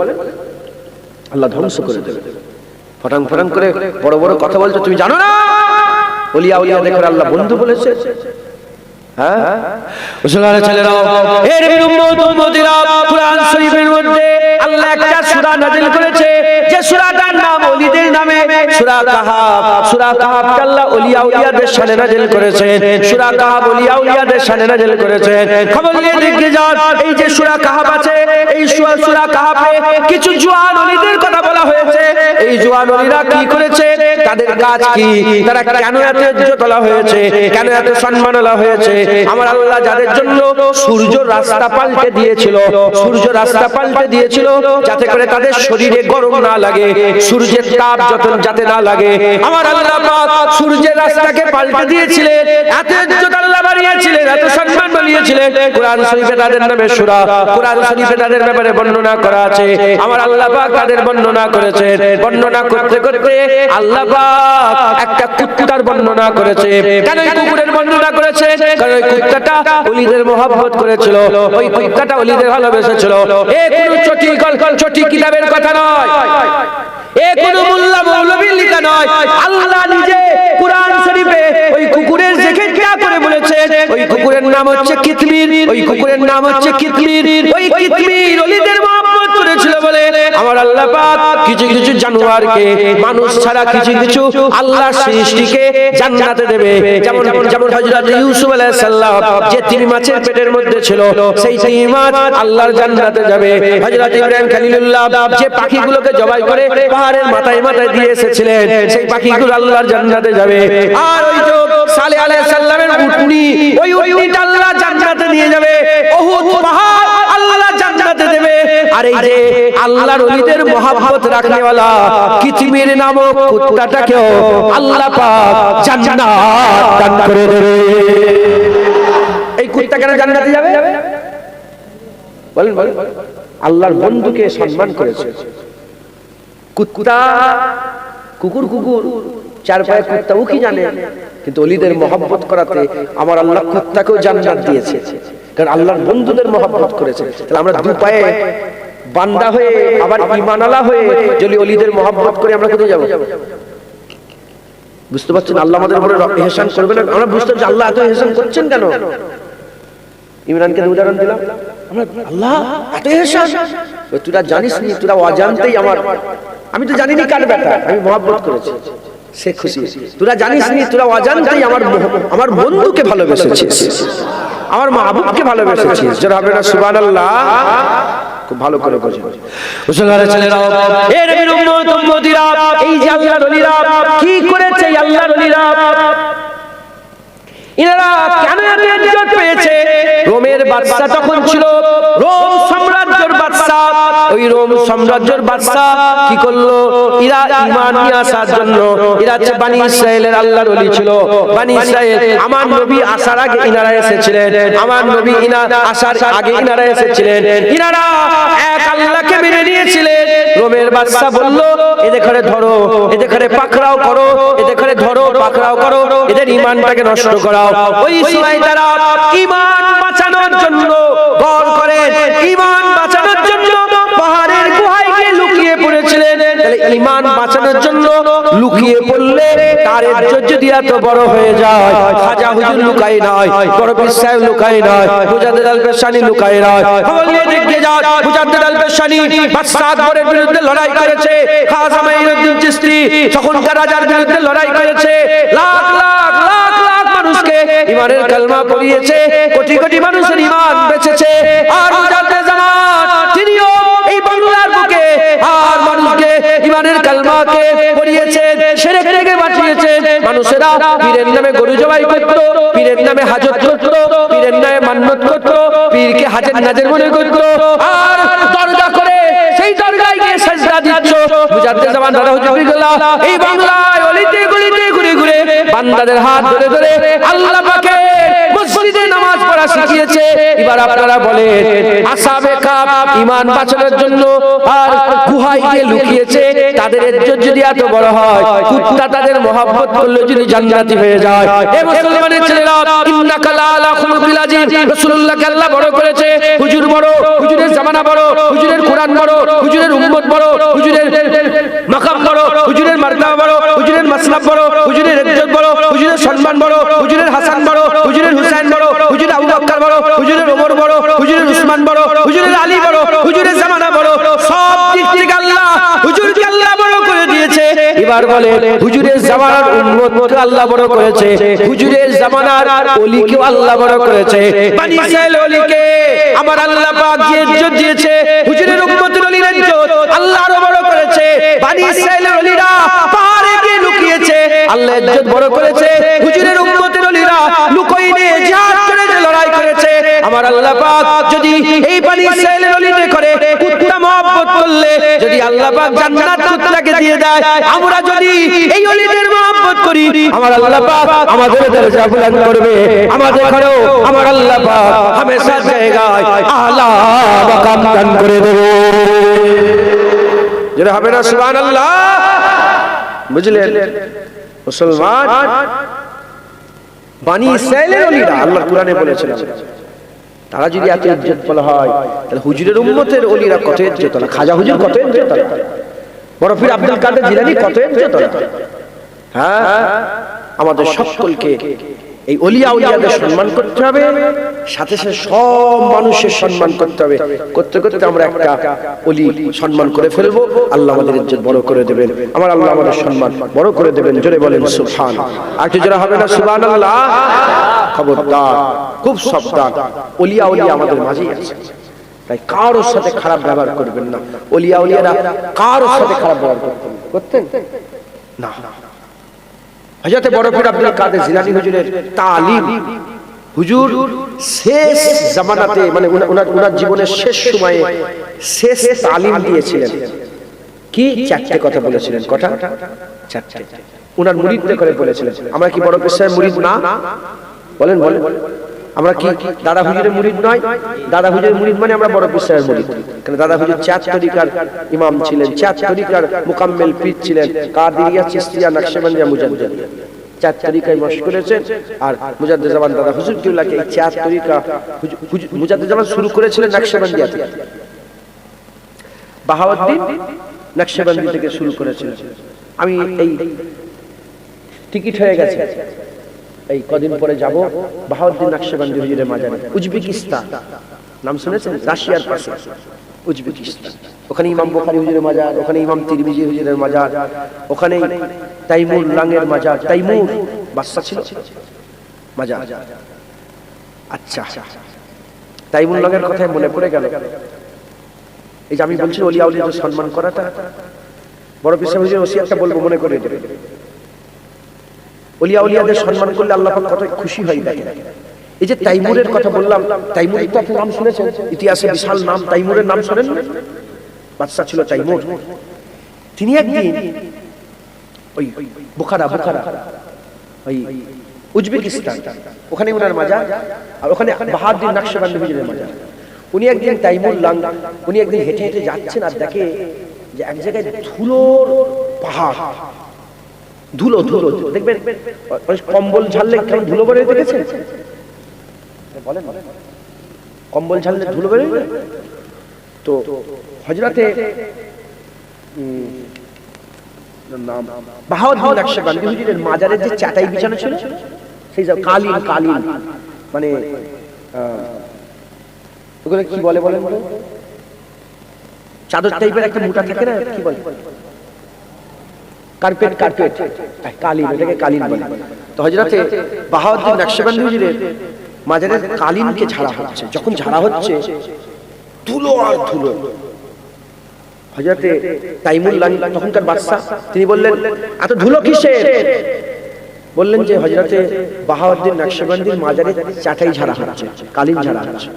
আল্লাহ ধ্বংস করে দেবে। ফটাং ফটাং করে বড় বড় কথা বলছো, তুমি জানো না ওলিয়া উলিয়াদের করে আল্লাহ বন্ধু বলেছে? হ্যাঁ, মুসলমানের ছেলেরাও, এর উম্মত উম্মতিরা, কুরআন শরীফের মধ্যে আল্লাহ একটা সূরা নাযিল করেছে, যে সূরাটার নাম ওলিদের নামে সূরা কাহাফ। সূরা কাহাফ আল্লাহ ওলিয়া উলিয়াদের শানে নাযিল করেছেন। সূরা কাহাফ ওলিয়া উলিয়াদের শানে নাযিল করেছেন। খবর নিয়ে দেখে যান, এই যে সূরা কাহাফ আছে, এই সূরা কাহাফে কিছু জওয়ান ওলিদের কথা বলা হয়েছে। এই জওয়ান ওলিরা কি করেছে, তাদের কাজ কি, তারা কেন এত ইজ্জত তোলা হয়েছে, কেন এত সম্মান তোলা হয়েছে? আমার আল্লাহ যাদের জন্য সূর্য রাস্তা পাল্টে দিয়েছিল, সূর্য রাস্তা পাল্টে দিয়েছিল যাতে করে তাদের শরীরে গরম না লাগে, সূর্যের তাপ যাতে না লাগে। আমার আল্লাহ পাক সূর্যের রাস্তাকে পাল্টে দিয়েছিলেন, এত ইজ্জত আল্লাহ বাড়িয়েছিলেন, এত সম্মান বাড়িয়েছিলেন। কোরআন শরীফে তাদের নামে সূরা, কোরআন শরীফে তাদের ব্যাপারে বর্ণনা করা আছে। আমার আল্লাহ পাক তাদের বর্ণনা করেছেন। বর্ণনা করতে করতে আল্লাহ পাক একটা কুত্তার বর্ণনা করেছে। কেন এই কুকুরের বর্ণনা করেছে? কারণ ওই কুত্তাটা ওলিদের মহব্বত করেছিল, ওই কুত্তাটা ওলিদের ভালোবেসেছিল। এ কোনো চটি কিতাবের কথা নয়, এ কোনো মোল্লা মৌলবীর লেখা নয়। আল্লাহ নিজে কুরআন শরীফে ওই কুকুরের জিকির করে বলেছে, ওই কুকুরের নাম হচ্ছে কিতমির, ওই কুকুরের নাম হচ্ছে কিতমির। ওই কিতমির ওলিদের মহব্বত করেছিল বলে আমার আল্লাহ পাক কিছু কিছু জানোয়ারকে, মানুষ ছাড়া কিছু কিছু আল্লাহর সৃষ্টিকে জান্নাতে দেবে। যেমন হযরত ইউসুফ আলাইহিস সালাম যে তিমি মাছের পেটের মধ্যে ছিল, সেই তিমি মাছ আল্লাহর জান্নাতে যাবে। হযরত ইব্রাহিম খলিলুল্লাহ যে পাখিগুলোকে জবাই করে পাহাড়ের মাথায় মাথায় দিয়ে এসেছিলেন, সেই পাখিগুলো আল্লাহর জান্নাতে যাবে। আর ওই যে সালেহ আলাইহিস সালামের উটনি, ওই উটনিটা আল্লাহ জান্নাতে নিয়ে যাবে। উহুদ পাহাড় আল্লাহ জান্নাতে দেবে। আর এই যে আল্লাহর ওলিদের মহব্বত রাখনে ওয়ালা কিতমির নামক কুত্তাটাকেও আল্লাহ পাক জান্নাত দান করে দেবে। এই কুত্তা কেন জান্নাতে যাবে? বলেন বলেন। আল্লাহর বন্ধুকে সম্মান করেছে। কুত্তা কুকুর চার পায়ে কুত্তা ও কি জানে, কিন্তু ওলিদের মহব্বত করাতে আমার আল্লাহ কুত্তাকেও জান্নাত দিয়েছে, কারণ আল্লাহর বন্ধুদের মহব্বত করেছে। তাহলে আমরা দু পায়ে বান্দা হয়ে আবার ঈমানওয়ালা হয়ে যদি ওলিদের মহব্বত করে আমরা কোথায় যাব? বুঝতে পারছেন? আল্লাহ আমাদের উপরে ইহসান করবে না? আমরা বুঝতে পারছি আল্লাহ এত ইহসান করছেন কেন? ইমরানকে উদাহরণ দিলাম, আমরা আল্লাহ এত ইহসান, তোরা জানিস নি, তোরা অজান্তেই আমি তো জানিনি কার বেটা, আমি মহব্বত করেছি, সে খুশি। তোরা জানিস নি, তোরা অজান্তেই আমার বন্ধুকে ভালোবেসেছিস, আমার মাহবুবকে ভালোবেসেছিস। যারা হবে না সুবহানাল্লাহ, খুব ভালো করে বোঝেন মুসলমানের ছেলেরা, এ নবীর উম্মতিরা, এই যে আল্লাহর ওলিরা কি করেছে, আল্লাহর ওলিরা ইনারা কেন এত ইজ্জত পেয়েছে? রোমের বাদশা তখন ছিল, রোম সাম্রাজ্যের বাদশা। ওই রোম সাম্রাজ্যের বাদশা কি করলো? এরা ঈমান নিয়ে আসার জন্য, এরা হচ্ছে বনি ইসরাইলের আল্লাহর ওলি ছিল। বনি ইসরাইল আমার নবী আসার আগে ইনারা এসেছিলেন, আমার নবী আসার আগে ইনারা এসেছিলেন। ইনারা এক আল্লাহকে মেনে নিয়েছিলেন। রোমের বাদশা বলল, এদের ঘরে ধরো, এদের ঘরে পাকড়াও করো, এদের ঘরে ধরো পাকড়াও করো, এদের ঈমানটাকে নষ্ট করাও। ওই সময় তারা ঈমান বাঁচানোর জন্য গড় করেন, ঈমান বাঁচানোর জন্য পাহাড়ের গুহায় গিয়ে লুকিয়ে পড়েছিলেন। তাহলে ঈমান বাঁচানোর জন্য লুকিয়ে পড়লে তার ইজ্জত যদি এত বড় হয়ে যায়, খাজা হুজুর লুকাই নয়, বড় পীর সাহেব লুকাই নয়, মুজাদ্দিদ আল পেশানি লুকাই নয়। খবরে দেখতে যান, মুজাদ্দিদ আল পেশানি বাদশা আকবরের বিরুদ্ধে লড়াই করেছে, খাজা মাইনুদ্দিন চিশতি তখনকার রাজার বিরুদ্ধে লড়াই করেছে, লাখ লাখ লাখ লাখ মানুষকে ঈমানের কালমা পড়িয়েছে, কোটি কোটি মানুষের ঈমান বেঁচেছে। আর মুজাদ্দিদ জামান তিনিও এই বাংলার বুকে আর মানুষকে ঈমানের কালমাকে পড়িয়েছেন, শিরক থেকে বাঁচিয়েছেন। মানুষেরা পীরের নামে গরু জবাই করত, পীরের নামে হাজত করত, পীরের নামে মান্নত করত, পীরকে হাজের নাজের মনে করত, আর দরগা করে সেই দরগায় গিয়ে সাজদা দিচ্ছ। মুজাদ্দিদ জামান দাদা হুজুরুল্লাহ এই বাংলায় অলিতে গলিতে ঘুরে ঘুরে বান্দাদের হাত ধরে ধরে আল্লাহ পাকের মসজিদে নামাজ পড়া শিখিয়েছে। এবার আপনারা বলেন, আসহাবে কাফ ঈমান বাঁচানোর জন্য আর গুহায় গিয়ে লুকিয়েছে, তাদের ইজ্জত যদি এত বড় হয়, কুত্তা তাদের মহব্বত করলে যদি জান্নাতি হয়ে যায়। এ মুসলমানের ছেলেরা, ইন্নাকা লা আলা খুলুকিল আযীম, রাসূলুল্লাহকে আল্লাহ বড় করেছে। হুজুর বড়, হুজুরের জামানা বড়, হুজুরের কোরআন বড়, হুজুরের উম্মত বড়, হুজুরের মাকাম বড়, হুজুরের মারতাবা বড়, হুজুরের মাসলাব বড়, হুজুরের ইজ্জত বড়, হুজুরের সম্মান বড়, হুজুরের হাসান বড়, হুজুরের হুসাইন বড়, হুজুরের আবু বকর বড়, হুজুরের ওমর বড়, হুজুরের উসমান বড়, হুজুরের আলী বড়, হুজুরের জামানা বড়। সব দিক থেকে আল্লাহ হুজুরকে আল্লাহ বড় করে দিয়েছে। এবার বলে হুজুরের জামানার উম্মতকে আল্লাহ বড় করেছে, হুজুরের জামানার ওলিকে আল্লাহ বড় করেছে। বনি ইসরাইল ওলিকে আমার আল্লাহ পাক যে ইজ্জত দিয়েছে, হুজুরের উম্মতের ওলির ইজ্জত আল্লাহ আরো বড় করেছে। বনি ইসরাইলের ওলিরা পাহাড়ে গিয়ে লুকিয়েছে, আল্লাহ ইজ্জত বড় করেছে। হুজুরের উম্মতের ওলিরা লুকাইনে জিহাদ করে লড়াই করেছে। আমার আল্লাহ পাক যদি এই বনি ইসরাইলের ওলিতে করে এতটা মহব্বত করলে যদি আল্লাহ পাক জান্নাত কুত্তাকে দিয়ে দেয়, আমরা যদি এই ওলিদের মহব্বত করি, আমার আল্লাহ পাক আমাদের দরজা বুলন্দ করবে, আমাদের ঘরেও আমার আল্লাহ পাক হামেশা জায়গায় আলা মাকাম দান করে দেবে। যেটা হবে না সুবহানাল্লাহ। বুঝলেন মুসলমান, বনি ইসরাইলের ওলিরা আল্লাহ কুরআনে বলেছেন, তারা যদি এত ইজ্জত বলা হয়, তাহলে হুজুরের উম্মতের ওলিরা কত ইজ্জত না, খাজা হুজুর কত ইজ্জত না, বড় পীর আব্দুল কাদের জিলানী কত ইজ্জত না। হ্যাঁ, আমাদের সকলকে এই ওলিয়া উলিয়াদের সম্মান করতে হবে, সাথে সাথে সব মানুষের সম্মান করতে হবে। করতে করতে আমরা একটা ওলি সম্মান করে ফেলবো, আল্লাহ আমাদের ইজ্জত বড় করে দেবেন, আমার আল্লাহ আমাদের সম্মান বড় করে দেবেন। জোরে বলেন সুবহান। আর কি জোরে হবে না সুবহানাল্লাহ? খবরদার, খুব সাবধান, ওলিয়া উলিয়া আমাদের মাঝেই আছে, তাই কারোর সাথে খারাপ ব্যবহার করবেন না। ওলিয়া উলিয়ারা কারোর সাথে খারাপ ব্যবহার করতেন না। হযরত বড় পীর আব্দুল কাদের জিলানী হুজুরের তালিম, হুজুর শেষ জামানাতে, মানে ওনার জীবনের শেষ সময়ে শেষ তালিম দিয়েছিলেন। কি চারটে কথা বলেছিলেন? কথা চারটে। ওনার মুরিদদের করে বলেছিলেন। আমরা কি বড় পীর সাহেব মুরিদ না? বলেন বলেন, আমরা কি দাদা হুজুরের মুরিদ নয়? দাদা হুজুরের মুরিদ মানে আমরা বড় পীর সাহেবের মুরিদ। কারণ দাদা হুজুর চার তরিকার ইমাম ছিলেন, চার তরিকার মুকাম্মেল পীর ছিলেন, কাদেরিয়া, চিশতিয়া, নকশবন্দিয়া, মুজাদ্দিদিয়া, চার তরিকায় মশ করেছেন। আর মুজাদ্দিদ জামান দাদা হুজুর কিবলাকে এই চার তরিকা মুজাদ্দিদ জামান শুরু করেছিলেন নকশবন্দিয়া থেকে, বাহাউদ্দিন নকশবন্দি থেকে শুরু করেছিলেন। আমি এই টিকিট হয়ে গেছে, এই কদিন পরে যাব বাহাউদ্দিন নকশবন্দি হুজুরের মাজারে, উজবেকিস্তান। নাম শুনেছেন? রাশিয়ার পাশে উজবেকিস্তান। ওখানে ইমাম বুখারী হুজুরের মাজার, ওখানে ইমাম তিরমিজি হুজুরের মাজার, ওখানে তাইমুর লাঙ্গের মাজার, তাইমুর বাদশা ছিল মাজার। আচ্ছা, তাইমুর লাঙ্গের কথায় মনে পড়ে গেল, এই যে আমি বলছি ওলিয়া উলিয়াদের সম্মান করাটা, বড় পীর সাহেব হুজুরের ওসিয়তটা বলবো, মনে করে দেবেন। ওলিয়া উলিয়াদের সম্মান করলে আল্লাহ পাক কত খুশি হয় দেখেন। এই যে তাইমুরের কথা বললাম, তাইমুরের তো আপনি নাম শুনেছেন, ইতিহাসে বিশাল নাম, তাইমুরের নাম শুনেন? বাদশা ছিল তাইমুর। তিনি একদিন ওই বুখারা ওই উজবেকিস্তান, ওখানে ওনার মাজার, আর ওখানে বাহাউদ্দিন নকশবন্দি হুজুরের মাজার। উনি একদিন তাইমুর লাঙ্গ, উনি একদিন হেঁটে হেঁটে যাচ্ছেন, আর দেখে যে এক জায়গায় ধুলোর পাহাড়, ধুলো ধুলো দেখবেন, কম্বল ঝাড়লে কেমন ধুলো বেরোয় দেখেছেন? বলেন, কম্বল ঝাড়লে ধুলো বেরোয়। তো হযরতে নাম বাহাউদ্দিন নকশবন্দি হুজুরের মাজারের যে চাটাই বিছানো ছিল, সেই কালীন মানে ওগুলো কি বলে বলেন? চাদর টাইপের একটা মোটা থাকে না, কি বলে? কার্পেট, কালীন, এটাকে কালীন বলে। তো হযরতে বাহাউদ্দিন নকশবন্দি হুজুরের মাজারের কালীনকে ঝাড়া হচ্ছে। যখন ঝাড়া হচ্ছে, ধুলো আর ধুলো। হযরতে তাইমুর লাঙ্গ তখনকার বাদশা, তিনি বললেন, এত ধুলো কিসের? বললেন যে হযরতে বাহাউদ্দিন নকশবন্দির মাজারে চাটাই ঝাড়া হচ্ছে, কালীন ঝাড়া হচ্ছে।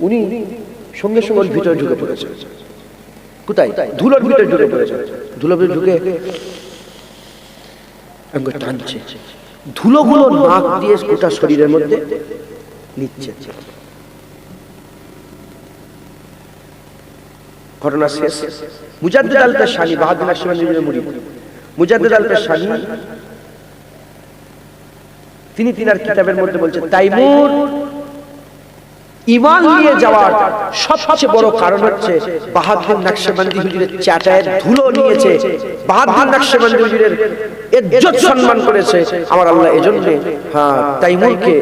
উনি সঙ্গে সঙ্গে ওর ভিতরে ঢুকে পড়েছে। কোথায়? ধুলোর ভিতরে ঢুকে পড়েছে। ধুলোর ভিতরে ঢুকে টানছে, ধুলোগুলো নাক দিয়ে গোটা শরীরের মধ্যে নিচ্ছে। ঘটনা শেষ। মুজাদ্দিদ আল-পেশানি, বাহাউদ্দিন নকশবন্দির মুরিদ মুজাদ্দিদ আল-পেশানি, তিনি তিনার কিতাবের মধ্যে বলছেন, তাইমুর ঈমান নিয়ে যাওয়ার সবচেয়ে বড় কারণ হচ্ছে বাহাউদ্দিন নকশবন্দি হুজুরের চাটায়ের ধুলো নিয়েছে, বাহাউদ্দিন নকশবন্দি হুজুরের ইজ্জত সম্মান করেছে। আমার আল্লাহ এজন্য তাইমুরকে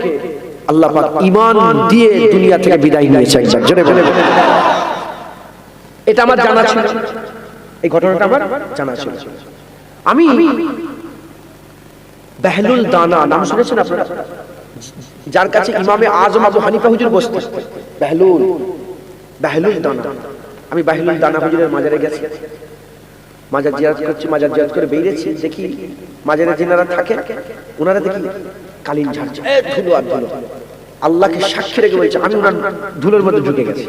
আল্লাহ পাক ঈমান দিয়ে দুনিয়া থেকে বিদায় নিয়েছে। জোরে বলে, এটা আমার জানা ছিল, এই ঘটনাটা আমার জানা ছিল। আমি বেহলুল দানা নাম শুনেছেন আপনারা? যার কাছে ইমামে আজম আবু হানিফা হুজুর বসতেন, বেহলুল দানা। আমি বেহলুল দানা হুজুরের মাজারে গেছি, মাজার জিয়ারত করছি, মাজার জিয়ারত করে বেরিয়েছি, দেখি মাজারে যিনারা থাকেন ওনারা দেখি কালীন ঝাড়ছে, ধুলো আর ধুলো। আল্লাহকে সাক্ষী রেখে বলছে, আমি ওনার ধুলোর মধ্যে ঢুকে গেছি।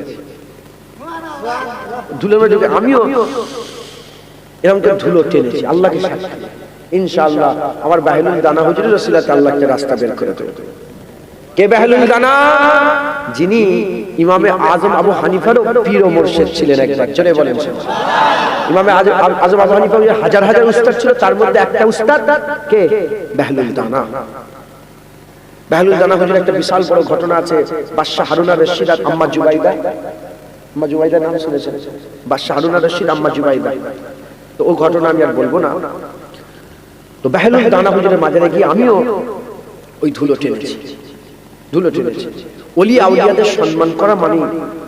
ধুলোর মধ্যে ঢুকে আমিও এরকম করে ধুলো টেনেছি, আল্লাহকে সাক্ষী ইনশাআল্লাহ আমার বাহলুল দানা হুজুরের ওসিলাতে আল্লাহকে রাস্তা বের করে দেব। কে বাহলুল দানা? যিনি ইমামে আজম আবু হানিফারও পীর ও মুর্শিদ ছিলেন। একবার জোরে বলেন ইমামে আজম আবু হানিফার হাজার হাজার উস্তাদ ছিল, তার মধ্যে একটা উস্তাদ কে? বাহলুল দানা। বাহলুল দানা হুজুর একটা বিশাল বড় ঘটনা আছে। বাদশা হারুন আর রশিদ আর আম্মা জুবাইদা, আম্মা জুবাইদার নাম শুনেছেন? বাদশা হারুন আর রশিদ আম্মা জুবাইদা। তো ও ঘটনা আমি আর বলবো না। তো বাহলুল দানা হুজুরের মাজারে গিয়ে আমিও ওই ধুলো টেনেছি, ধুলো টেনেছি। ওলি আউলিয়াদের সম্মান করা মানে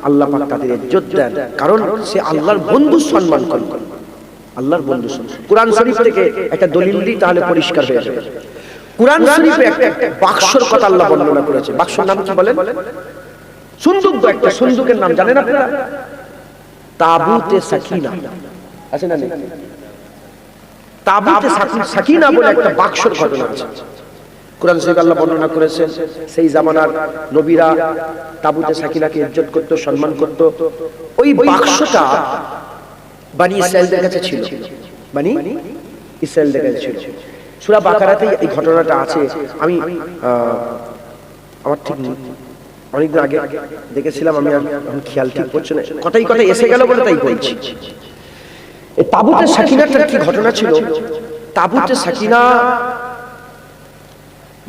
আল্লাহ পাক তাদের ইজ্জত দেন, কারণ সে আল্লাহর বন্ধু সম্মান করে। আল্লাহর বন্ধু কোরআন শরীফ থেকে একটা দলিল দিই তাহলে পরিষ্কার হয়ে যাবে। কোরআন শরীফে একটা বাক্সর কথা আল্লাহ বর্ণনা করেছে। বাক্সর নাম কি বলেন? সুন্দুক। একটা সুন্দুকের নাম জানেন আপনারা? তাবুতে সাকিনা আছে না? তাবুতে সাকিনা বলে একটা বাক্সর ঘটনা আছে। কোরআন শরীফে আল্লাহ বর্ণনা করেছেন সেই জামানার নবীরা তাবুতে সাকিনাকে ইজ্জত করত, সম্মান করত। ওই বাক্সটা বনি ইসরাইলদের কাছে ছিল, বনি ইসরাইলদের কাছে ছিল। সূরা বাকারাতে এই ঘটনাটা আছে। আমি আমার ঠিক অনেকদিন আগে দেখেছিলাম, আমি এখন খেয়াল ঠিক করছি না, কথাই কথাই এসে গেল বলে তাই বলছি। এই তাবুতে সাকিনাটার কি ঘটনা ছিল? তাবুতে সাকিনা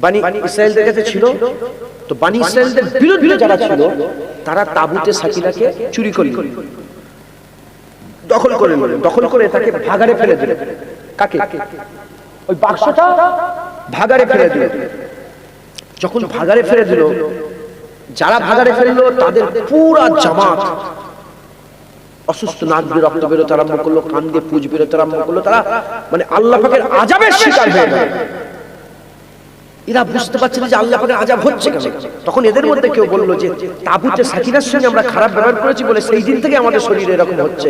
বনি ইসরাইলদের কাছে ছিল। তো বনি ইসরাইলদের বিরুদ্ধে যারা ছিল তারা তাবুতে সাকিনাকে চুরি করল, দখল করে নিল। দখল করে তাকে ভাগাড়ে ফেলে দিল। কাকে? ওই বাক্সটা ভাগাড়ে ফেলে দিল। যখন ভাগাড়ে ফেলে দিল, যারা ভাগাড়ে ফেললো তাদের পুরা জামাত অসুস্থ, নাক দিয়ে রক্ত বেরোতে আরম্ভ করলো, কান দিয়ে পুঁজ বেরোতে আরম্ভ করলো। তারা মানে আল্লাহ পাকের আযাবের শিকার হয়ে গেল। এরা বুঝতে পারছে না যে আল্লাহ পাকের আযাব হচ্ছে কেন। তখন এদের মধ্যে কেউ বলল যে তাবুতে সাকিনার সঙ্গে আমরা খারাপ ব্যবহার করেছি বলে সেই দিন থেকে আমাদের শরীরে এরকম হচ্ছে,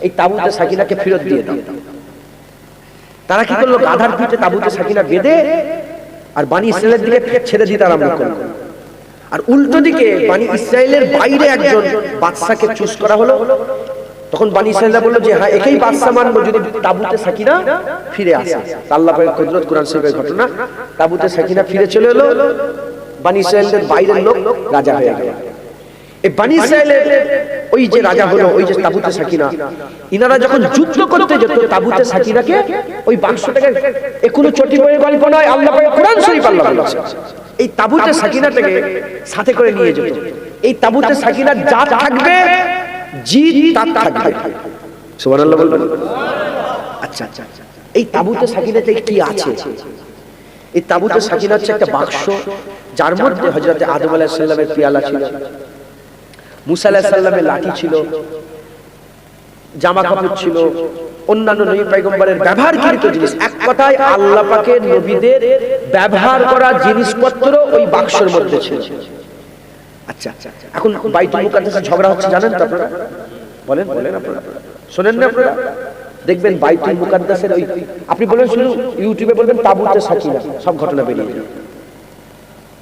এই তাবুতে সাকিনাকে ফেরত দিয়ে দাও। তারা কি করলো? গাধার পিঠে তাবুতে সাকিনা বেঁধে আর বনি ইসরাইলের দিকে ছেড়ে দিতে আরম্ভ করলো। আর উল্টো দিকে বনি ইসরাইলের বাইরে একজন বাদশাকে চুজ করা হলো। তখন বনি ইসরাইলরা বলল যে হ্যাঁ, একেই বাদশা মানবো যদি তাবুতে সাকিনা ফিরে আসে। আল্লাহ পাকের কুদরত, কোরআন শরীফের ঘটনা। তাবুতে সাকিনা ফিরে চলে এলো, বনি ইসরাইলের বাইরের লোক রাজা হয়ে গেল। এই বনি ইসরাইলের ওই যে রাজা হলো, ওই যে তাবুতে সাকিনা, ইনারা যখন যুদ্ধ করতে যেত তাবুতে সাকিনাকে, ওই বাক্সটাকে এখনো চটি বইয়ের গল্প নয়, আল্লাহ পাকের কোরআন শরীফ আল্লাহ বলেছে, এই তাবুতে সাকিনাটাকে সাথে করে নিয়ে যেত। এই তাবুতে সাকিনা যা থাকবে জিত তার থাকবে। সুবহানাল্লাহ বলবেন? আচ্ছা আচ্ছা, এই তাবুতে সাকিনাতে কি আছে? এই তাবুতে সাকিনা হচ্ছে একটা বাক্স, যার মধ্যে হযরত আদম আলাইহিস সালামের পেয়ালা ছিল, মুসা আলাইহিস সালামের লাঠি ছিল, জামা কাপড় ছিল, অন্যান্য নবী পয়গম্বরের ব্যবহারকৃত জিনিস। এক কথায় আল্লাহ পাকের নবীদের ব্যবহার করা জিনিসপত্র ওই বাক্সের মধ্যে ছিল। আচ্ছা, এখন বাইতুল মুকাদ্দাসে ঝগড়া হচ্ছে জানেন তো আপনারা? বলেন বলেন, আপনারা শুনেন না? আপনারা দেখবেন বাইতুল মুকাদ্দাসের ওই, আপনি বলেন শুধু ইউটিউবে বলবেন তাবুতে সাকিনা, সব ঘটনা বেরিয়ে যাবে।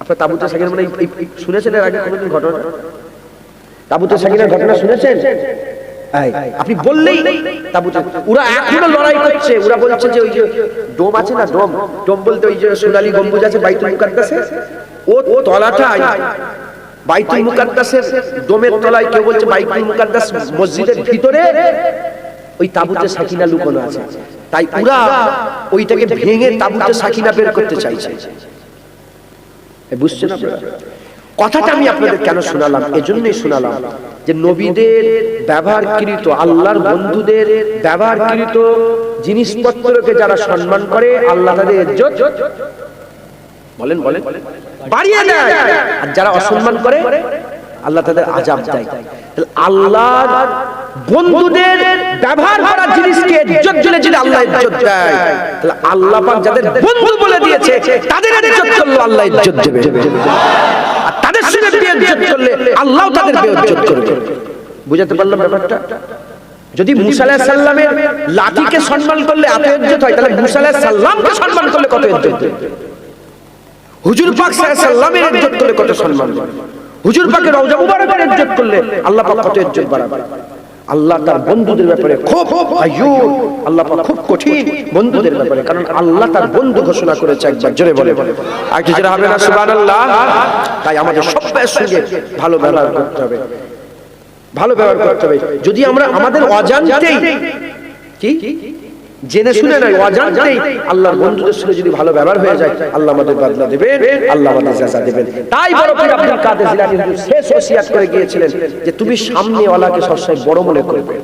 আপনারা তাবুতে সাকিনা মানে শুনেছেন এর আগে কোনোদিন ঘটনা? তাবুতে সাকিনার ঘটনা শুনেছেন? আপনি বললেই তাবুতে, ওরা এখনো লড়াই করছে। ওরা বলছে যে ওই যে ডোম আছে না, ডোম, ডোম বলতে ওই যে সোনালী গম্বুজ আছে বাইতুল মুকাদ্দাসে, ও তলাটাই বাইতুল মুকাদ্দাসের ডোমের তলায়। কেউ বলছে বাইতুল মুকাদ্দাস মসজিদের ভিতরে ওই তাবুতে সাকিনা লুকানো আছে, তাই ওরা ওইটাকে ভেঙে তাবুতে সাকিনা বের করতে চাইছে। বুঝছেন আপনারা? কথাটা আমি আপনাদের কেন শোনালাম? এজন্যই শোনালাম যে নবীদের ব্যবহারকৃত, আল্লাহর বন্ধুদের ব্যবহারকৃত জিনিসপত্রকে যারা সম্মান করে আল্লাহ তাদের ইজ্জত বলেন বলেন বাড়িয়ে দেয়, আর যারা অসম্মান করে আল্লাহ তাদের আযাব দেয়। আল্লাহর বন্ধুদের ব্যবহার করা জিনিসকে ইজ্জত দিলে যদি আল্লাহ ইজ্জত দেয়, তাহলে আল্লাহ পাক যাদের বন্ধু বলে দিয়েছে তাদের ইজ্জত করলে আল্লাহ ইজ্জত দেবে, আর তাদের সঙ্গে বেইজ্জত করলে আল্লাহ তাদের বেইজ্জত করবে। বুঝাতে পারলাম ব্যাপারটা? যদি মুসা আলাইহিস সালামের লাঠিকে সম্মান করলে এত ইজ্জত হয়, তাহলে মুসা আলাইহিস সালামকে সম্মান করলে কত ইজ্জত হবে? হুজুর পাক সাল্লাল্লাহু আলাইহি সাল্লামের ইজ্জত করলে কত সম্মান হবে? হুজুর পাকের রওজা মুবারকের ইজ্জত করলে আল্লাহ পাক কত ইজ্জত বাড়াবে? আল্লাহ তার বন্ধুদের ব্যাপারে খুব আয়ুর, আল্লাহ পাক খুব কঠিন বন্ধুদের ব্যাপারে, কারণ আল্লাহ তার বন্ধু ঘোষণা করেছে একবার। জোরে বলে আর কিছু হবে না সুবহানাল্লাহ। তাই আমাদের সবার সঙ্গে ভালো ব্যবহার করতে হবে, ভালো ব্যবহার করতে হবে। যদি আমরা আমাদের অজান্তেই, কি জেনে শুনে নয়, অজান্তেই আল্লাহর বন্ধুদের সঙ্গে যদি ভালো ব্যবহার হয়ে যায়, আল্লাহ আমাদের বদলা দেবেন, আল্লাহ আমাদের জাযা দেবেন। তাই বড় পীর আব্দুল কাদের জিলানী শেষ ওসিয়ত করে গিয়েছিলেন যে তুমি সামনেওয়ালাকে সবসময় বড় মনে করবে।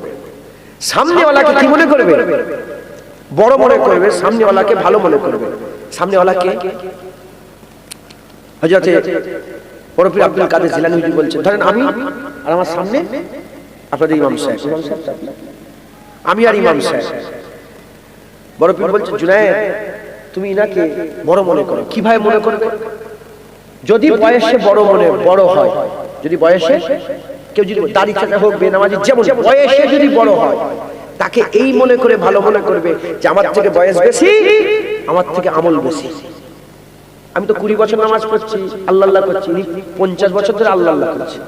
সামনেওয়ালাকে কি মনে করবে? বড় মনে করবে। সামনেওয়ালাকে ভালো মনে করবে। সামনেওয়ালাকে হযরতে বড় পীর আব্দুল কাদের জিলানী বলছেন, ধরেন আমি আর আমার সামনে আপনাদের ইমাম সাহেব, আমি আর ইমাম সাহেব। বড় পীর বলছে, জুনায়েদ তুমি ইনাকে বড় মনে করো। কিভাবে মনে করবে? যদি বয়সে বড় হয়, যদি বয়সে কেউ যদি দাড়ি চাচা হোক, বেনামাজি, যেমন বয়সে যদি বড় হয়, তাকে এই মনে করে ভালো মনে করবে যে আমার থেকে বয়স বেশি, আমার থেকে আমল বেশি। আমি তো 20 বছর নামাজ পড়ছি, আল্লাহ আল্লাহ করছি, 50 বছর ধরে আল্লাহ আল্লাহ করছি,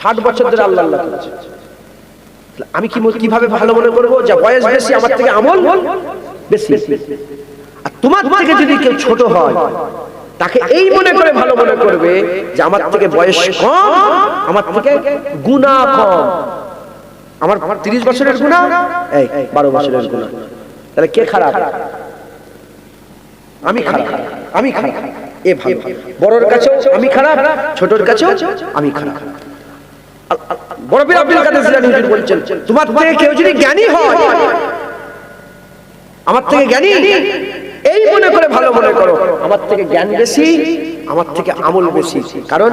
60 বছর ধরে আল্লাহ আল্লাহ করছি। আমি কিভাবে ভালো মনে করবো? যে বয়স বেশি, আমার থেকে আমল বেশি। আর তোমার থেকে যদি কেউ ছোট হয়, তাকে এই মনে করে ভালো মনে করবে যে আমার থেকে বয়স কম, আমার থেকে গুনাহ কম। আমার 30 বছরের গুনাহ, এই 12 বছরের গুনাহ। তাহলে কে খারাপ? আমি খারাপ, আমি খারাপ। এ ভালো, বড়র কাছেও আমি খারাপ, ছোটর কাছেও আমি খারাপ। বড় পীর আব্দুল কাদের জিলানী হুজুর বলছেন, তোমার থেকে কেউ যদি জ্ঞানী হয়, আমার থেকে জ্ঞানী, এই মনে করে ভালো মনে করো আমার থেকে জ্ঞান বেশি, আমার থেকে আমল বেশি। কারণ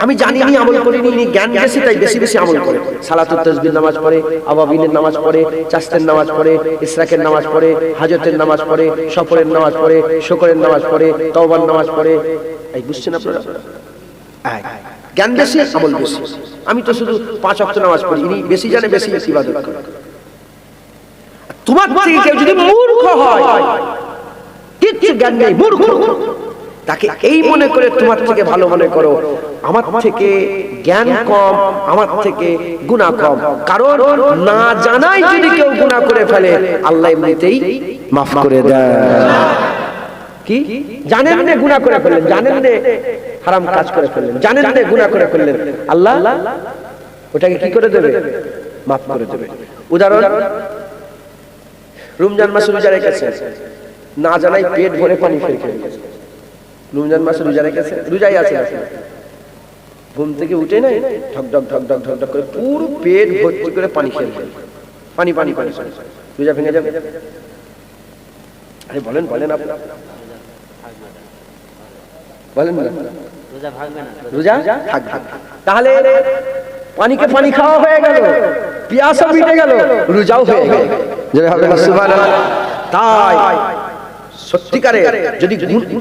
আমি জানি নি, আমল করিনি, ইনি জ্ঞান বেশি, তাই বেশি বেশি আমল করে। সালাতুত তাসবিহ নামাজ পড়ে, আওয়াবিনের নামাজ পড়ে, চাস্তের নামাজ পড়ে, ইসরাকের নামাজ পড়ে, হাজতের নামাজ পড়ে, সফরের নামাজ পড়ে, শুকরের নামাজ পড়ে, তওবার নামাজ পড়ে। এই বুঝছেন আপনারা? জ্ঞান বেশি, আমল বেশি। আমি তো শুধু 5 ওয়াক্ত নামাজ পড়ি, ইনি বেশি জানে, বেশি বেশি ইবাদত করে। তোমার থেকে কেউ যদি মূর্খ হয়, কিচ্ছু জ্ঞান নেই, মূর্খ, তাকে এই মনে করে তোমার থেকে ভালো মনে করো আমার থেকে জ্ঞান কম, আমার থেকে গুনাহ কম। কারণ না জানাই যদি কেউ গুনাহ করে ফেলে, আল্লাহ এমনিতেই মাফ করে দেয়। কি জানেন না গুনাহ করে ফেললেন, জানেন না হারাম কাজ করে ফেললেন, জানেন না গুনাহ করে ফেললেন, আল্লাহ ওটাকে কি করে দেবে? মাফ করে দেবে। উদাহরণ, রমজান মাসে রোজা রেখেছে, না জানাই পেট ভরে পানি খেয়ে ফেলেছে। রমজান মাসে রোজা রেখেছে, রোজাই আছে, ঘুম থেকে উঠে নাই, ঢক ঢক ঢক ঢক ঢক ঢক করে পুরো পেট ভর্তি করে পানি খেয়ে ফেলেছে। পানি পানি পানি, রোজা ভেঙে যাবে। আরে বলেন বলেন, আপনি বলেন না, রোজা থাকবে। তাহলে পানিকে পানি খাওয়া হয়ে গেল, পিয়াসও মিটে গেল, রোজাও হয়ে গেল। জয় হবে না সুবহানাল্লাহ। তাই সত্যিকারে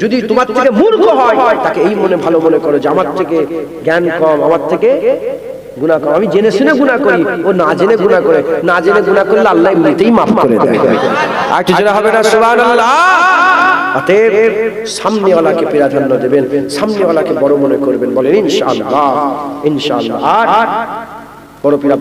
যদি তোমার থেকে মূর্খ হয়, তাকে এই মনে ভালো মনে করো যে আমার থেকে জ্ঞান কম, আমার থেকে গুনাহ কম। আমি জেনে শুনে গুনাহ করি, ও না জেনে গুনাহ করে। না জেনে গুনাহ করলে আল্লাহ এমনিতেই মাফ করে দেয়। আর কিছু হবে না সুবহানাল্লাহ। অতএব সামনেওয়ালাকে প্রাধান্য দেবেন, সামনেওয়ালাকে বড় মনে করবেন। বলেন ইনশাআল্লাহ, ইনশাআল্লাহ। আর বড় পীর